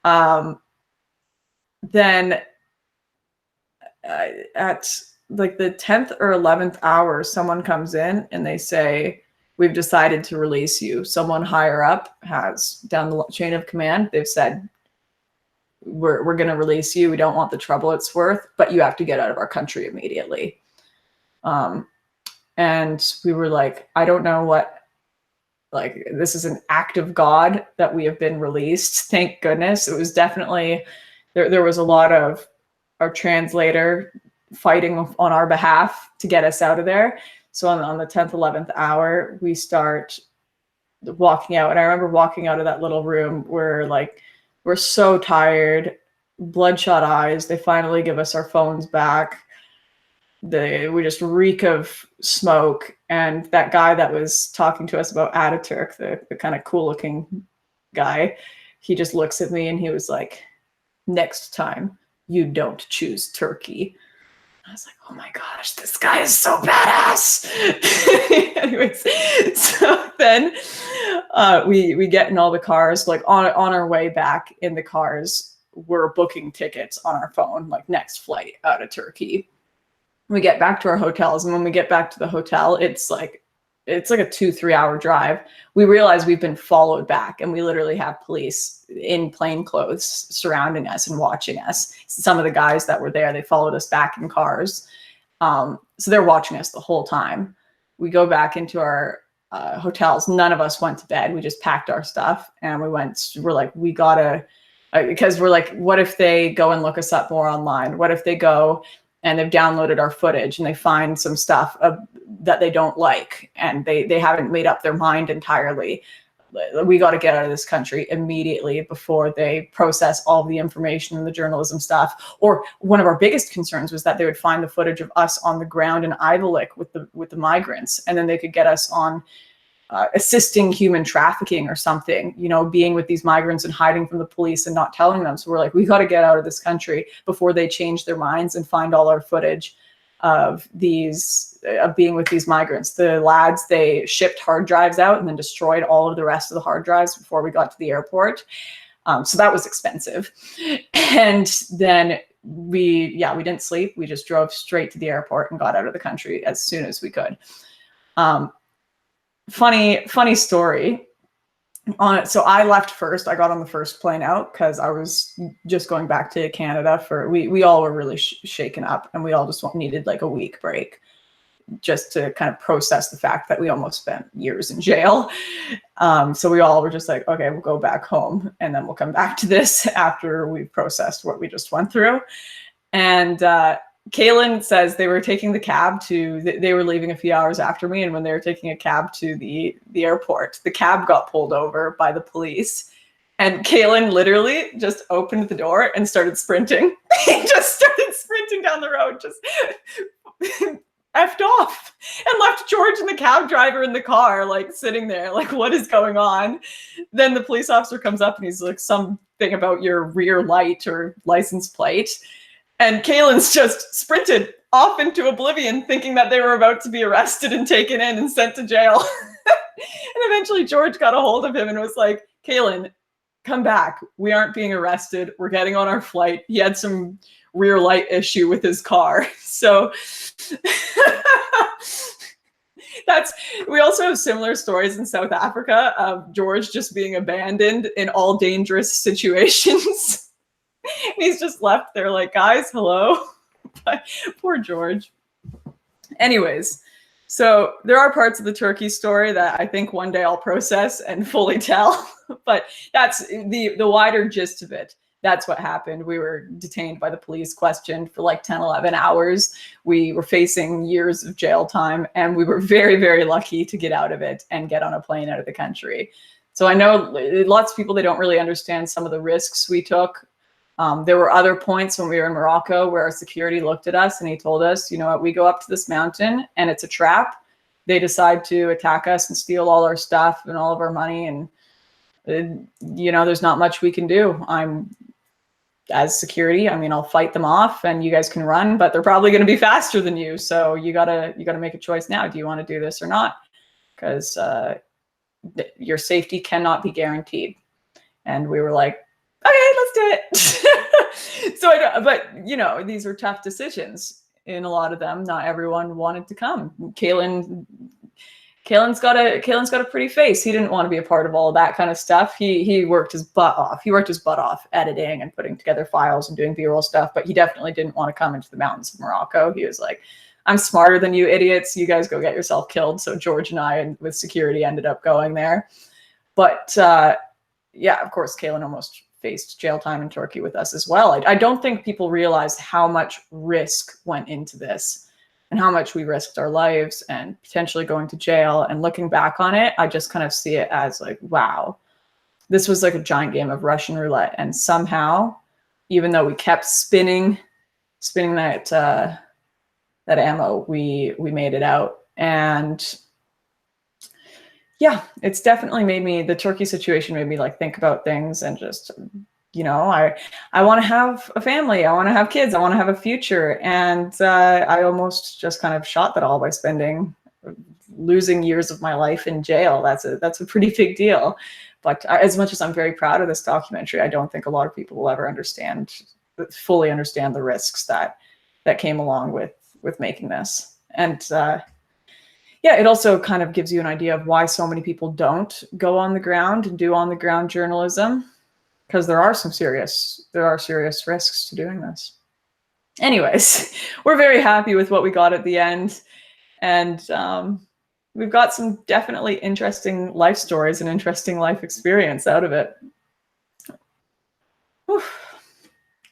Then at like the 10th or 11th hour, someone comes in and they say, we've decided to release you. Someone higher up has, down the chain of command, they've said, we're going to release you. We don't want the trouble it's worth, but you have to get out of our country immediately. And we were like, I don't know what, like, this is an act of God that we have been released. Thank goodness. It was definitely, there was a lot of our translator fighting on our behalf to get us out of there. So on the 10th, 11th hour, we start walking out. And I remember walking out of that little room where, like, we're so tired, bloodshot eyes. They finally give us our phones back. We just reek of smoke. And that guy that was talking to us about Ataturk, the kind of cool looking guy, he just looks at me and he was like, next time you don't choose Turkey. I was like, oh my gosh, this guy is so badass. Anyways, so then we get in all the cars, like on our way back in the cars, we're booking tickets on our phone, like next flight out of Turkey. We get back to our hotels, and when we get back to the hotel, it's like a 2-3 hour drive. We realize we've been followed back, and we literally have police in plain clothes surrounding us and watching us. Some of the guys that were there, they followed us back in cars. So they're watching us the whole time. We go back into our hotels. None of us went to bed. We just packed our stuff and we're like, we gotta, because we're like, what if they go and look us up more online? What if they go and they've downloaded our footage and they find some stuff that they don't like, and they haven't made up their mind entirely? We got to get out of this country immediately before they process all the information and the journalism stuff. Or one of our biggest concerns was that they would find the footage of us on the ground in Ivalik with the migrants, and then they could get us on assisting human trafficking or something, you know, being with these migrants and hiding from the police and not telling them. So we're like, we got to get out of this country before they change their minds and find all our footage of being with these migrants. The lads, they shipped hard drives out and then destroyed all of the rest of the hard drives before we got to the airport. So that was expensive. And then we didn't sleep. We just drove straight to the airport and got out of the country as soon as we could. Funny story on it. So I left first. I got on the first plane out because I was just going back to Canada we all were really shaken up, and we all just needed like a week break just to kind of process the fact that we almost spent years in jail. So we all were just like, okay, we'll go back home and then we'll come back to this after we've processed what we just went through. And Kaylin says they were taking the cab they were leaving a few hours after me. And when they were taking a cab to the airport, the cab got pulled over by the police. And Kaylin literally just opened the door and started sprinting. He just started sprinting down the road, just effed off, and left George and the cab driver in the car, like sitting there, like, what is going on? Then the police officer comes up and he's like, something about your rear light or license plate. And Kaylin's just sprinted off into oblivion, thinking that they were about to be arrested and taken in and sent to jail. And eventually George got a hold of him and was like, Kaylin, come back. We aren't being arrested. We're getting on our flight. He had some rear light issue with his car. So we also have similar stories in South Africa of George just being abandoned in all dangerous situations. And he's just left there like, guys, hello. Poor George. Anyways, so there are parts of the Turkey story that I think one day I'll process and fully tell, but that's the wider gist of it. That's what happened. We were detained by the police, questioned for like 10, 11 hours. We were facing years of jail time, and we were very, very lucky to get out of it and get on a plane out of the country. So I know lots of people, they don't really understand some of the risks we took. There were other points when we were in Morocco where our security looked at us and he told us, you know what, we go up to this mountain and it's a trap. They decide to attack us and steal all our stuff and all of our money. And, you know, there's not much we can do. As security, I mean, I'll fight them off and you guys can run, but they're probably going to be faster than you. So you gotta make a choice now. Do you want to do this or not? Because your safety cannot be guaranteed. And we were like, okay, let's do it. But you know, these were tough decisions in a lot of them. Not everyone wanted to come. Kaylin Kalen's got a pretty face. He didn't want to be a part of all of that kind of stuff. He worked his butt off. He worked his butt off editing and putting together files and doing B-roll stuff, but he definitely didn't want to come into the mountains of Morocco. He was like, I'm smarter than you idiots. You guys go get yourself killed. So George and I, with security, ended up going there. But yeah, of course, Kalen almost faced jail time in Turkey with us as well. I don't think people realize how much risk went into this and how much we risked our lives and potentially going to jail. And looking back on it, I just kind of see it as like, wow, this was like a giant game of Russian roulette. And somehow, even though we kept spinning that ammo, we made it out. And yeah, it's definitely made me, the Turkey situation made me like think about things and just, you know, I want to have a family. I want to have kids. I want to have a future. And I almost just kind of shot that all by losing years of my life in jail. That's a pretty big deal. But as much as I'm very proud of this documentary, I don't think a lot of people will ever fully understand the risks that came along with making this. And yeah, it also kind of gives you an idea of why so many people don't go on the ground and do on the ground journalism, because there are serious risks to doing this. Anyways, we're very happy with what we got at the end. And we've got some definitely interesting life stories and interesting life experience out of it. Whew.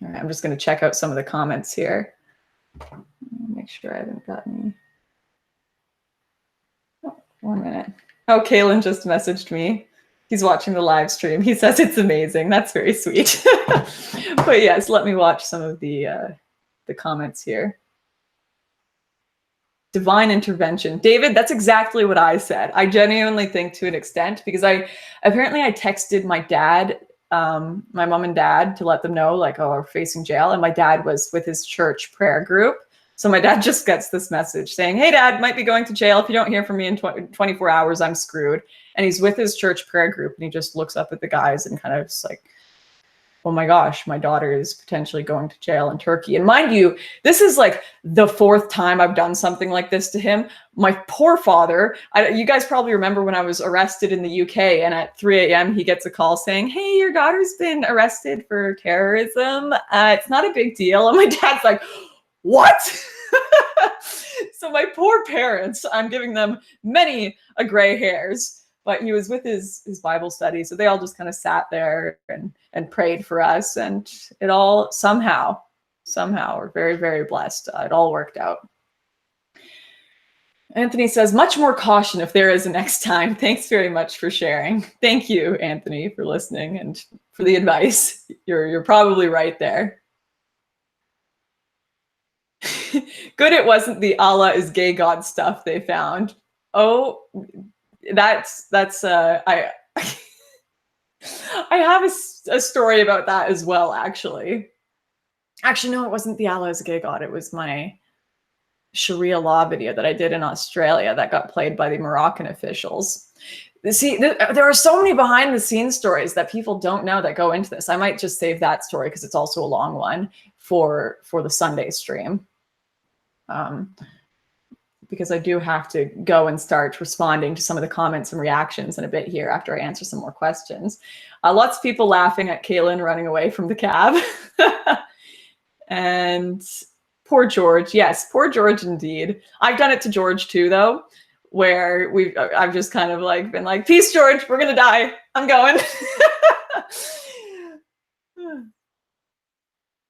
All right, I'm just going to check out some of the comments here. Make sure I haven't got any. 1 minute. Oh, Kalen just messaged me. He's watching the live stream. He says it's amazing. That's very sweet. But yes, let me watch some of the comments here. Divine intervention. David, that's exactly what I said. I genuinely think to an extent, because I texted my dad, my mom and dad, to let them know like, oh, we're facing jail. And my dad was with his church prayer group. So my dad just gets this message saying, hey, Dad, might be going to jail. If you don't hear from me in 24 hours, I'm screwed. And he's with his church prayer group, and he just looks up at the guys and kind of just like, oh my gosh, my daughter is potentially going to jail in Turkey. And mind you, this is like the 4th time I've done something like this to him. My poor father, you guys probably remember when I was arrested in the UK, and at 3 a.m. he gets a call saying, hey, your daughter's been arrested for terrorism. It's not a big deal. And my dad's like, what? So my poor parents, I'm giving them many gray hairs, but he was with his Bible study. So they all just kind of sat there and prayed for us. And it all somehow, we're very, very blessed. It all worked out. Anthony says, much more caution if there is a next time. Thanks very much for sharing. Thank you, Anthony, for listening and for the advice. You're probably right there. Good it wasn't the Allah is gay God stuff they found. Oh, that's I have a story about that as well, actually. Actually, no, it wasn't the Allah is gay God. It was my Sharia law video that I did in Australia that got played by the Moroccan officials. See, there are so many behind the scenes stories that people don't know that go into this. I might just save that story because it's also a long one for the Sunday stream. Because I do have to go and start responding to some of the comments and reactions in a bit here after I answer some more questions. Lots of people laughing at Kaylin running away from the cab. And poor George. Yes, poor George indeed. I've done it to George too, though, where I've just kind of like been like, peace, George, we're going to die. I'm going.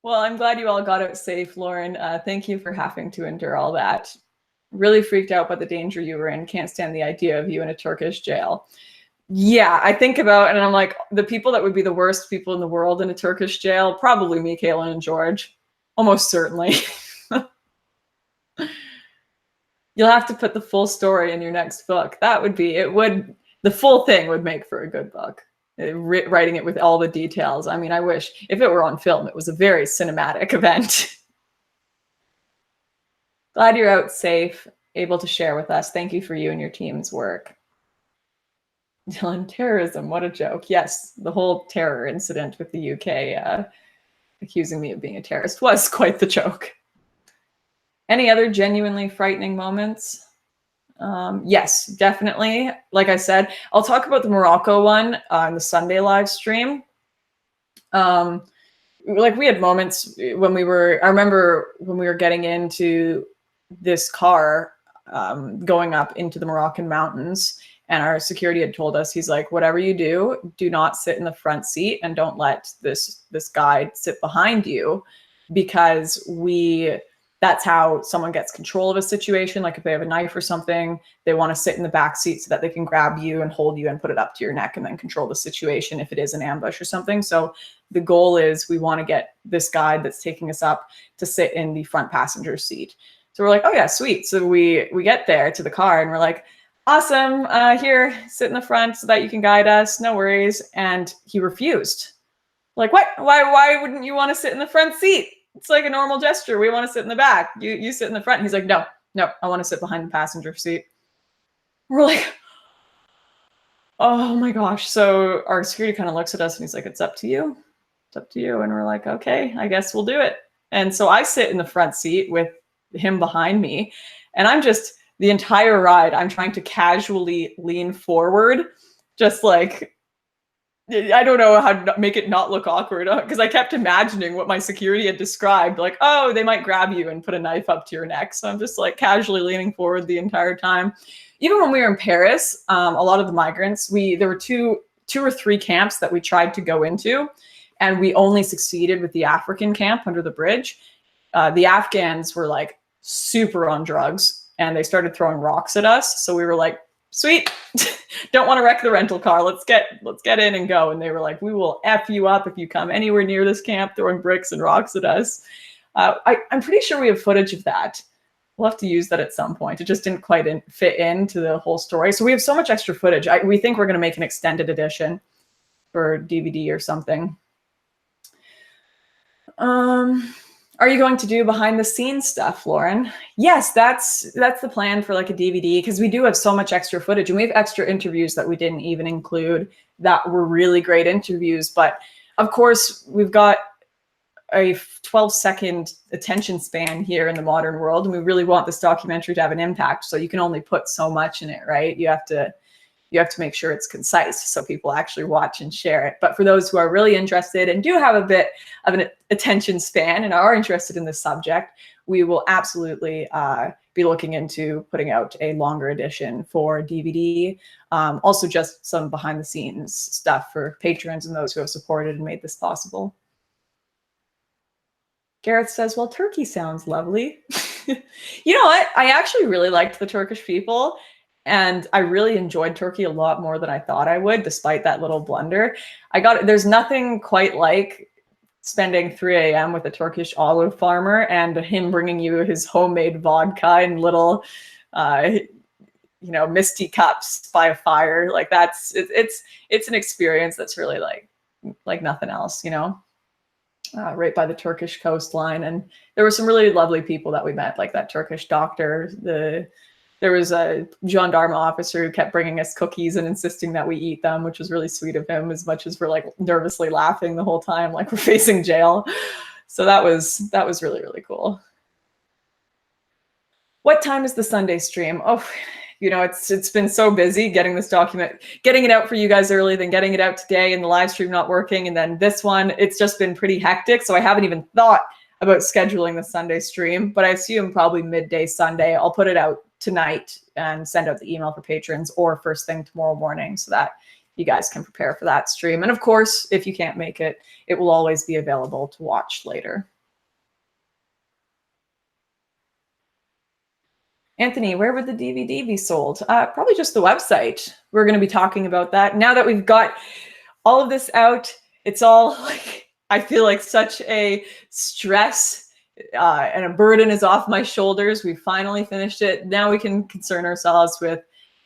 Well, I'm glad you all got out safe, Lauren. Thank you for having to endure all that. Really freaked out by the danger you were in. Can't stand the idea of you in a Turkish jail. Yeah, I think about, and I'm like, the people that would be the worst people in the world in a Turkish jail, probably me, Kaylin, and George. Almost certainly. You'll have to put the full story in your next book. The full thing would make for a good book. Writing it with all the details. I mean, I wish if it were on film, it was a very cinematic event. Glad you're out safe, able to share with us. Thank you for you and your team's work. Dylan, terrorism, what a joke. Yes, the whole terror incident with the UK accusing me of being a terrorist was quite the joke. Any other genuinely frightening moments? Yes, definitely. Like I said, I'll talk about the Morocco one on the Sunday live stream. Like we had moments when I remember when we were getting into this car, going up into the Moroccan mountains, and our security had told us, he's like, whatever you do not sit in the front seat and don't let this guide sit behind you, because that's how someone gets control of a situation. Like if they have a knife or something, they want to sit in the back seat so that they can grab you and hold you and put it up to your neck and then control the situation if it is an ambush or something. So the goal is we want to get this guide that's taking us up to sit in the front passenger seat. So we're like, oh yeah, sweet. So we get there to the car and we're like, awesome, here, sit in the front so that you can guide us, no worries. And he refused. Like, what? Why wouldn't you want to sit in the front seat? It's like a normal gesture. We want to sit in the back. You sit in the front. And he's like, no, I want to sit behind the passenger seat. We're like, oh my gosh. So our security kind of looks at us and he's like, it's up to you. It's up to you. And we're like, okay, I guess we'll do it. And so I sit in the front seat with him behind me. And I'm just, the entire ride, I'm trying to casually lean forward, just like, I don't know how to make it not look awkward, because I kept imagining what my security had described, like, oh, they might grab you and put a knife up to your neck. So I'm just like casually leaning forward the entire time. Even when we were in Paris, a lot of the migrants, there were two or three camps that we tried to go into, and we only succeeded with the African camp under the bridge. The Afghans were like super on drugs, and they started throwing rocks at us. So we were like, sweet, don't want to wreck the rental car. Let's get in and go. And they were like, we will F you up if you come anywhere near this camp throwing bricks and rocks at us. I'm pretty sure we have footage of that. We'll have to use that at some point. It just didn't quite fit into the whole story. So we have so much extra footage. We think we're going to make an extended edition for DVD or something. Are you going to do behind the scenes stuff, Lauren? Yes, that's the plan for like a DVD, because we do have so much extra footage, and we have extra interviews that we didn't even include that were really great interviews. But of course, we've got a 12-second attention span here in the modern world, and we really want this documentary to have an impact. So you can only put so much in it, right? You have to make sure it's concise so people actually watch and share it. But for those who are really interested and do have a bit of an attention span and are interested in this subject, we will absolutely be looking into putting out a longer edition for DVD. Also just some behind the scenes stuff for patrons and those who have supported and made this possible. Gareth says, well, Turkey sounds lovely. You know what? I actually really liked the Turkish people. And I really enjoyed Turkey a lot more than I thought I would, despite that little blunder. There's nothing quite like spending 3 a.m. with a Turkish olive farmer and him bringing you his homemade vodka in little, misty cups by a fire. Like it's an experience that's really like nothing else, right by the Turkish coastline. And there were some really lovely people that we met, like that Turkish doctor, there was a gendarme officer who kept bringing us cookies and insisting that we eat them, which was really sweet of him, as much as we're like nervously laughing the whole time, like we're facing jail. So that was really, really cool. What time is the Sunday stream? Oh, it's been so busy getting this document, getting it out for you guys early, then getting it out today, and the live stream not working. And then this one, it's just been pretty hectic. So I haven't even thought about scheduling the Sunday stream, but I assume probably midday Sunday. I'll put it out tonight and send out the email for patrons, or first thing tomorrow morning, so that you guys can prepare for that stream. And of course, if you can't make it, it will always be available to watch later. Anthony, where would the DVD be sold? Probably just the website. We're going to be talking about that. Now that we've got all of this out, it's all like, I feel like such a stress and a burden is off my shoulders. We finally finished it. Now we can concern ourselves with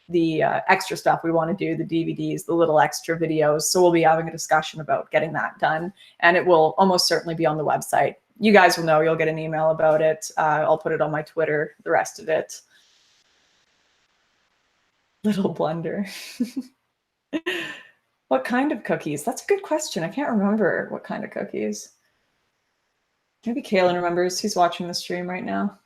the extra stuff we want to do, the DVDs, the little extra videos. So we'll be having a discussion about getting that done. And it will almost certainly be on the website. You guys will know, you'll get an email about it. I'll put it on my Twitter, the rest of it. Little blunder. What kind of cookies? That's a good question. I can't remember what kind of cookies. Maybe Kaylin remembers. He's watching the stream right now.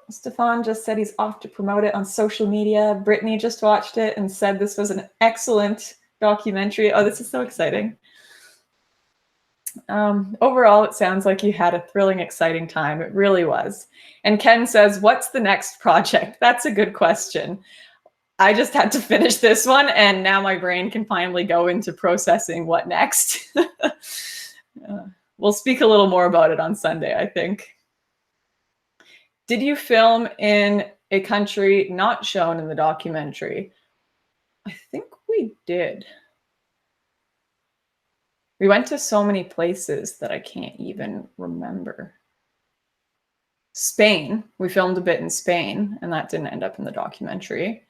Stefan just said he's off to promote it on social media. Brittany just watched it and said this was an excellent documentary. Oh, this is so exciting. Overall, it sounds like you had a thrilling, exciting time. It really was. And Ken says, what's the next project? That's a good question. I just had to finish this one, and now my brain can finally go into processing what next. We'll speak a little more about it on Sunday, I think. Did you film in a country not shown in the documentary? I think we did. We went to so many places that I can't even remember. Spain, we filmed a bit in Spain, and that didn't end up in the documentary.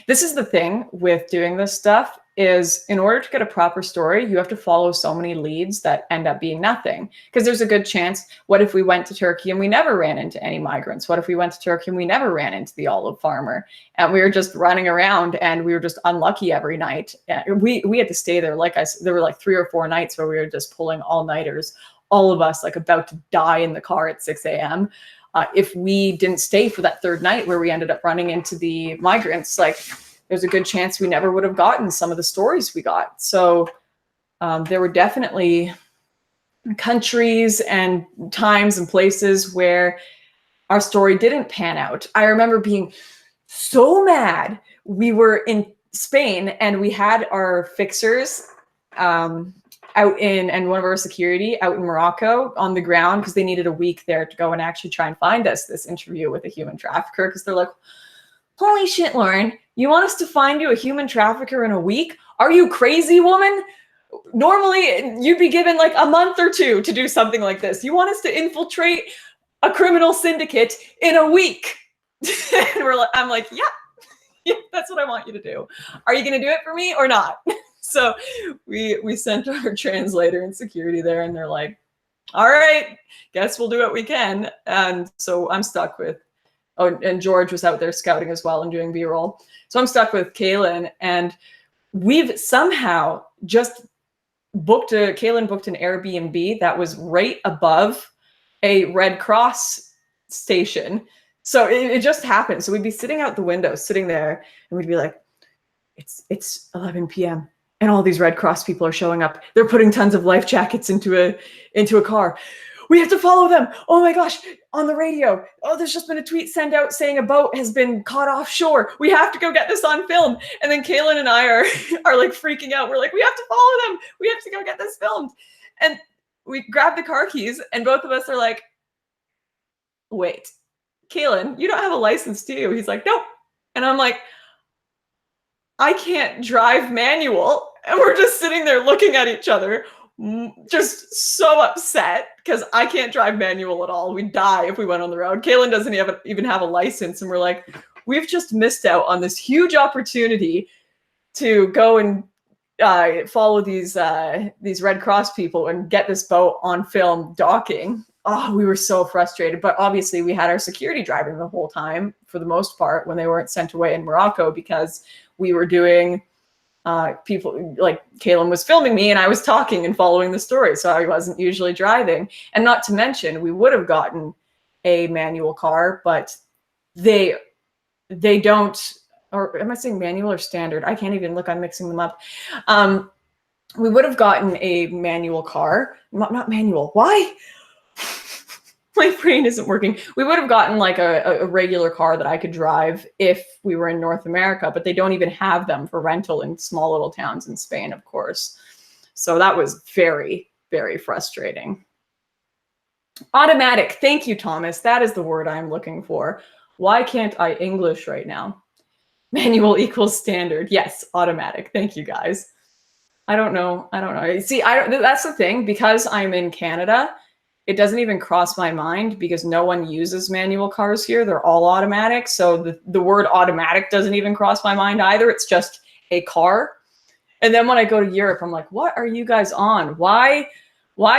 This is the thing with doing this stuff, is in order to get a proper story, you have to follow so many leads that end up being nothing. Because there's a good chance, what if we went to Turkey and we never ran into any migrants? What if we went to Turkey and we never ran into the olive farmer? And we were just running around and we were just unlucky every night. We had to stay there. Like I said, there were like 3 or 4 nights where we were just pulling all-nighters, all of us like about to die in the car at 6 a.m. If we didn't stay for that 3rd night where we ended up running into the migrants, like there's a good chance we never would have gotten some of the stories we got. So there were definitely countries and times and places where our story didn't pan out. I remember being so mad. We were in Spain and we had our fixers out in, and one of our security out in Morocco on the ground, because they needed a week there to go and actually try and find us this interview with a human trafficker. Because they're like, holy shit, Lauren, you want us to find you a human trafficker in a week? Are you crazy, woman? Normally you'd be given like a month or 2 to do something like this. You want us to infiltrate a criminal syndicate in a week? And I'm like, yeah, that's what I want you to do. Are you going to do it for me or not? So we sent our translator and security there, and they're like, all right, guess we'll do what we can. And so I'm stuck with, oh, and George was out there scouting as well and doing B-roll. So I'm stuck with Kaylin, and we've somehow just Kaylin booked an Airbnb that was right above a Red Cross station. So it just happened. So we'd be sitting out the window, sitting there, and we'd be like, it's 11 p.m. and all these Red Cross people are showing up. They're putting tons of life jackets into a car. We have to follow them. Oh my gosh, on the radio. Oh, there's just been a tweet sent out saying a boat has been caught offshore. We have to go get this on film. And then Kaylin and I are like freaking out. We're like, we have to follow them. We have to go get this filmed. And we grab the car keys, and both of us are like, wait, Kaylin, you don't have a license, do you? He's like, nope. And I'm like, I can't drive manual. And we're just sitting there looking at each other, just so upset because I can't drive manual at all. We'd die if we went on the road. Kaylin doesn't even have a license. And we're like, we've just missed out on this huge opportunity to go and follow these Red Cross people and get this boat on film docking. Oh, we were so frustrated. But obviously we had our security driving the whole time for the most part when they weren't sent away in Morocco, because we were doing people, like Kaylin was filming me and I was talking and following the story. So I wasn't usually driving. And not to mention, we would have gotten a manual car, but they don't, or am I saying manual or standard? I can't even look, I'm mixing them up. We would have gotten a manual car, not manual. Why? My brain isn't working. We would have gotten like a regular car that I could drive if we were in North America, but they don't even have them for rental in small little towns in Spain, of course. So that was very, very frustrating. Automatic. Thank you, Thomas. That is the word I'm looking for. Why can't I English right now? Manual equals standard. Yes, automatic. Thank you, guys. I don't know. See, that's the thing, because I'm in Canada, it doesn't even cross my mind because no one uses manual cars here. They're all automatic. So the word automatic doesn't even cross my mind either. It's just a car. And then when I go to Europe, I'm like, what are you guys on? Why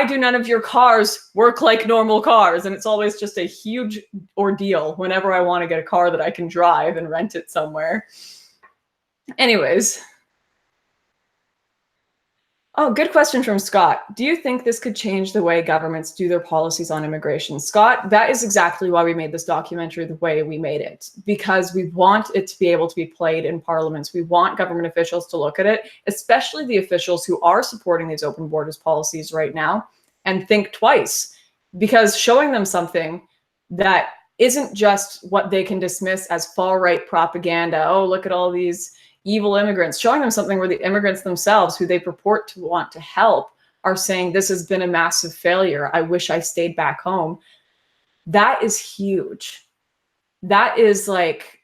do none of your cars work like normal cars? And it's always just a huge ordeal whenever I want to get a car that I can drive and rent it somewhere. Anyways. Oh, good question from Scott. Do you think this could change the way governments do their policies on immigration? Scott, that is exactly why we made this documentary the way we made it, because we want it to be able to be played in parliaments. We want government officials to look at it, especially the officials who are supporting these open borders policies right now, and think twice, because showing them something that isn't just what they can dismiss as far-right propaganda. Oh, look at all these evil immigrants, showing them something where the immigrants themselves, who they purport to want to help, are saying, this has been a massive failure. I wish I stayed back home. That is huge. That is like,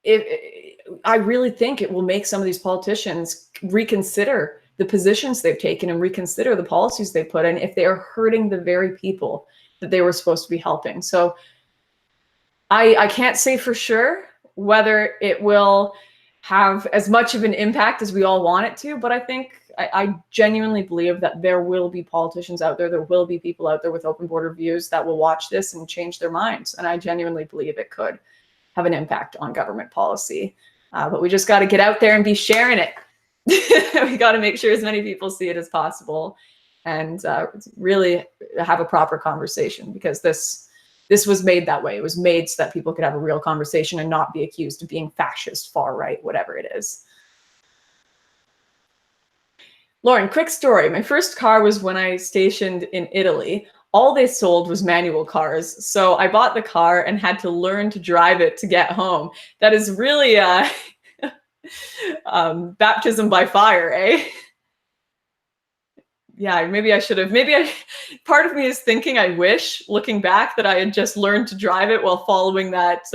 I really think it will make some of these politicians reconsider the positions they've taken and reconsider the policies they put in if they are hurting the very people that they were supposed to be helping. So I can't say for sure whether it will have as much of an impact as we all want it to, but I think I genuinely believe that there will be politicians out there, there will be people out there with open border views that will watch this and change their minds. And I genuinely believe it could have an impact on government policy. But we just got to get out there and be sharing it. We got to make sure as many people see it as possible, and really have a proper conversation, because this was made that way. It was made so that people could have a real conversation and not be accused of being fascist, far right, whatever it is. Lauren, quick story. My first car was when I stationed in Italy. All they sold was manual cars. So I bought the car and had to learn to drive it to get home. That is really baptism by fire, eh? Yeah, maybe I should have. Part of me is thinking, I wish, looking back, that I had just learned to drive it while following that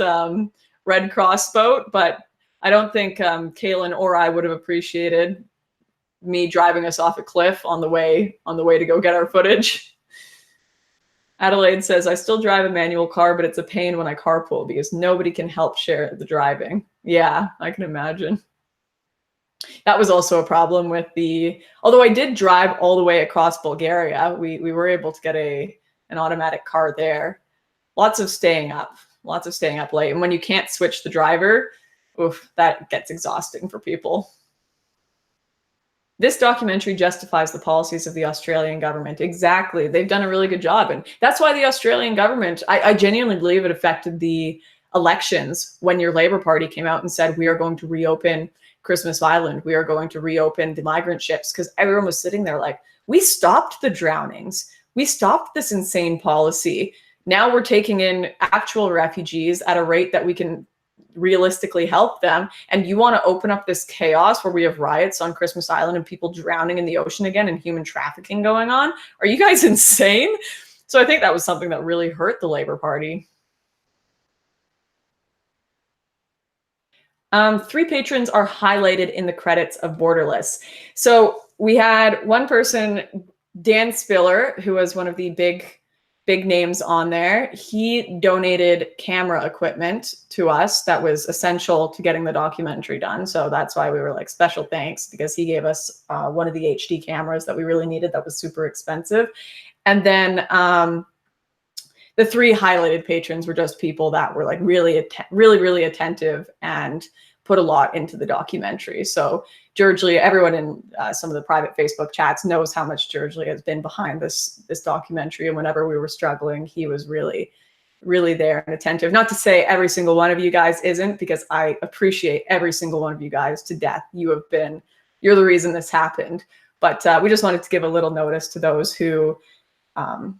Red Cross boat. But I don't think Kaylin or I would have appreciated me driving us off a cliff on the way to go get our footage. Adelaide says, I still drive a manual car, but it's a pain when I carpool because nobody can help share the driving. Yeah, I can imagine. That was also a problem with although I did drive all the way across Bulgaria, we were able to get an automatic car there. Lots of staying up late. And when you can't switch the driver, oof, that gets exhausting for people. This documentary justifies the policies of the Australian government. Exactly. They've done a really good job. And that's why the Australian government, I genuinely believe it affected the elections when your Labour Party came out and said, we are going to reopen Christmas Island. We are going to reopen the migrant ships, because everyone was sitting there like, we stopped the drownings. We stopped this insane policy. Now we're taking in actual refugees at a rate that we can realistically help them. And you want to open up this chaos where we have riots on Christmas Island and people drowning in the ocean again and human trafficking going on? Are you guys insane? So I think that was something that really hurt the Labour Party. 3 patrons are highlighted in the credits of Borderless. So we had one person, Dan Spiller, who was one of the big names on there. He donated camera equipment to us that was essential to getting the documentary done. So that's why we were like, special thanks, because he gave us one of the HD cameras that we really needed that was super expensive. And then the 3 highlighted patrons were just people that were like really attentive and put a lot into the documentary. So Georgely, everyone in some of the private Facebook chats knows how much Georgely has been behind this documentary. And whenever we were struggling, he was really there and attentive. Not to say every single one of you guys isn't, because I appreciate every single one of you guys to death. You're the reason this happened. But we just wanted to give a little notice to those who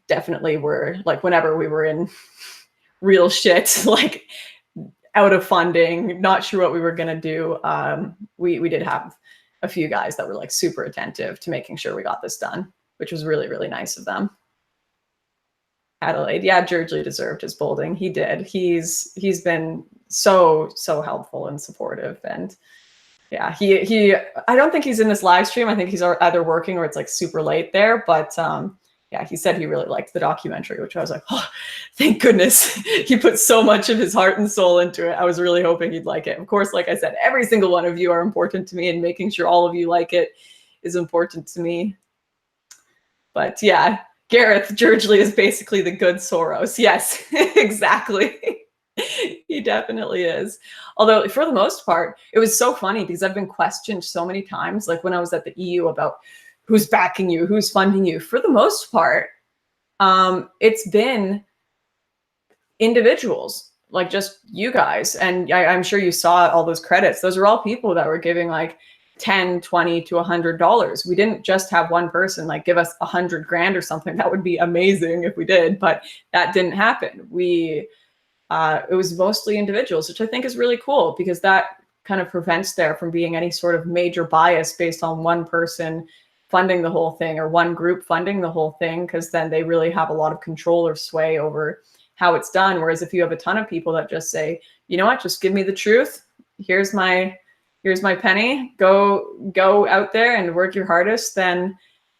definitely were like, whenever we were in real shit, like out of funding, not sure what we were going to do. We did have a few guys that were like super attentive to making sure we got this done, which was really nice of them. Adelaide, yeah, Georgely deserved his bolding. He did. He's been so helpful and supportive. And yeah, he I don't think he's in this live stream. I think he's either working or it's like super late there. But yeah, he said he really liked the documentary, which I was like, oh, thank goodness. He put so much of his heart and soul into it. I was really hoping he'd like it. Of course, like I said, every single one of you are important to me, and making sure all of you like it is important to me. But yeah, Gareth, Georgely is basically the good Soros. Yes, exactly. He definitely is. Although for the most part, it was so funny because I've been questioned so many times, like when I was at the EU about who's backing you, who's funding you. For the most part, it's been individuals, like just you guys. And I'm sure you saw all those credits. Those are all people that were giving like 10, 20 to $100. We didn't just have one person like give us 100 grand or something. That would be amazing if we did, but that didn't happen. It was mostly individuals, which I think is really cool because that kind of prevents there from being any sort of major bias based on one person funding the whole thing or one group funding the whole thing, because then they really have a lot of control or sway over how it's done. Whereas if you have a ton of people that just say, you know what, just give me the truth. Here's my penny. Go out there and work your hardest. Then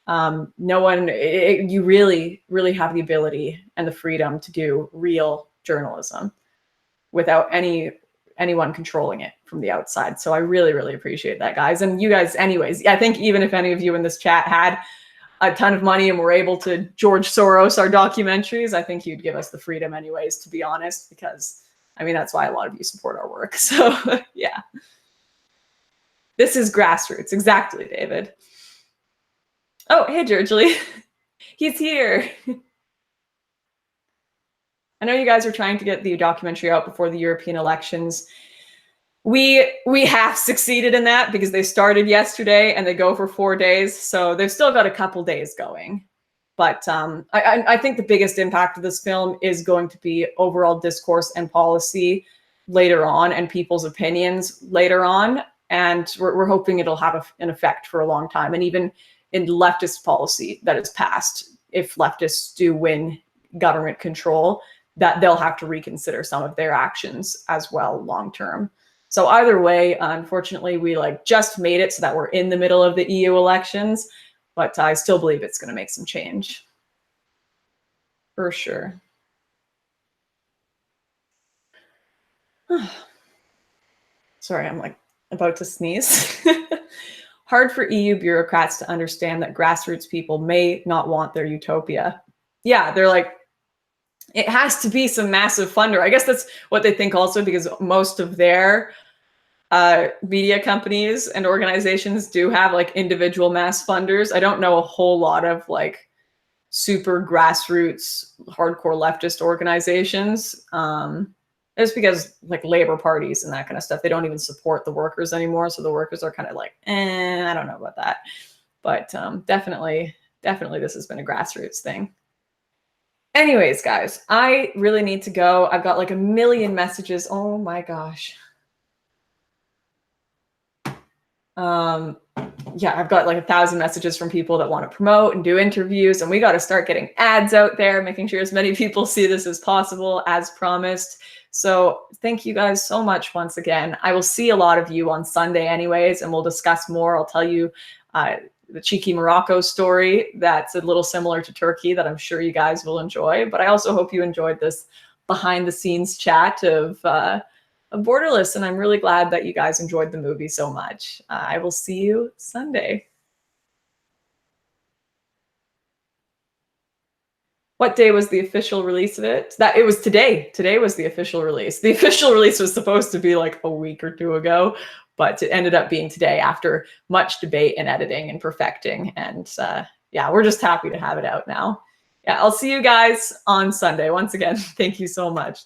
you really have the ability and the freedom to do real journalism without anyone controlling it from the outside. So I really appreciate that, guys. And you guys, anyways, I think even if any of you in this chat had a ton of money and were able to George Soros our documentaries, I think you'd give us the freedom anyways, to be honest, because I mean, that's why a lot of you support our work. So yeah, this is grassroots. Exactly, David. Oh, hey, Georgely. He's here. I know you guys are trying to get the documentary out before the European elections. We have succeeded in that because they started yesterday and they go for 4 days. So they've still got a couple days going. But I think the biggest impact of this film is going to be overall discourse and policy later on and people's opinions later on. And we're hoping it'll have an effect for a long time. And even in leftist policy that is passed, if leftists do win government control, that they'll have to reconsider some of their actions as well long term. So either way, unfortunately, we just made it so that we're in the middle of the EU elections, but I still believe it's going to make some change. For sure. Sorry, I'm about to sneeze. Hard for EU bureaucrats to understand that grassroots people may not want their utopia. Yeah, they're like, it has to be some massive funder. I guess that's what they think also, because most of their media companies and organizations do have individual mass funders. I don't know a whole lot of super grassroots, hardcore leftist organizations. It's because labor parties and that kind of stuff, they don't even support the workers anymore. So the workers are kind of I don't know about that. But definitely this has been a grassroots thing. Anyways, guys, I really need to go. I've got a million messages. Oh my gosh. Yeah, I've got 1,000 messages from people that want to promote and do interviews, and we got to start getting ads out there, making sure as many people see this as possible, as promised. So thank you guys so much once again. I will see a lot of you on Sunday anyways, and we'll discuss more. I'll tell you the cheeky Morocco story that's a little similar to Turkey that I'm sure you guys will enjoy. But I also hope you enjoyed this behind the scenes chat of Borderless, and I'm really glad that you guys enjoyed the movie so much. I will see you Sunday. What day was the official release of it? It was today. Today was the official release. The official release was supposed to be a week or two ago, but it ended up being today after much debate and editing and perfecting. And yeah, we're just happy to have it out now. Yeah, I'll see you guys on Sunday. Once again, thank you so much.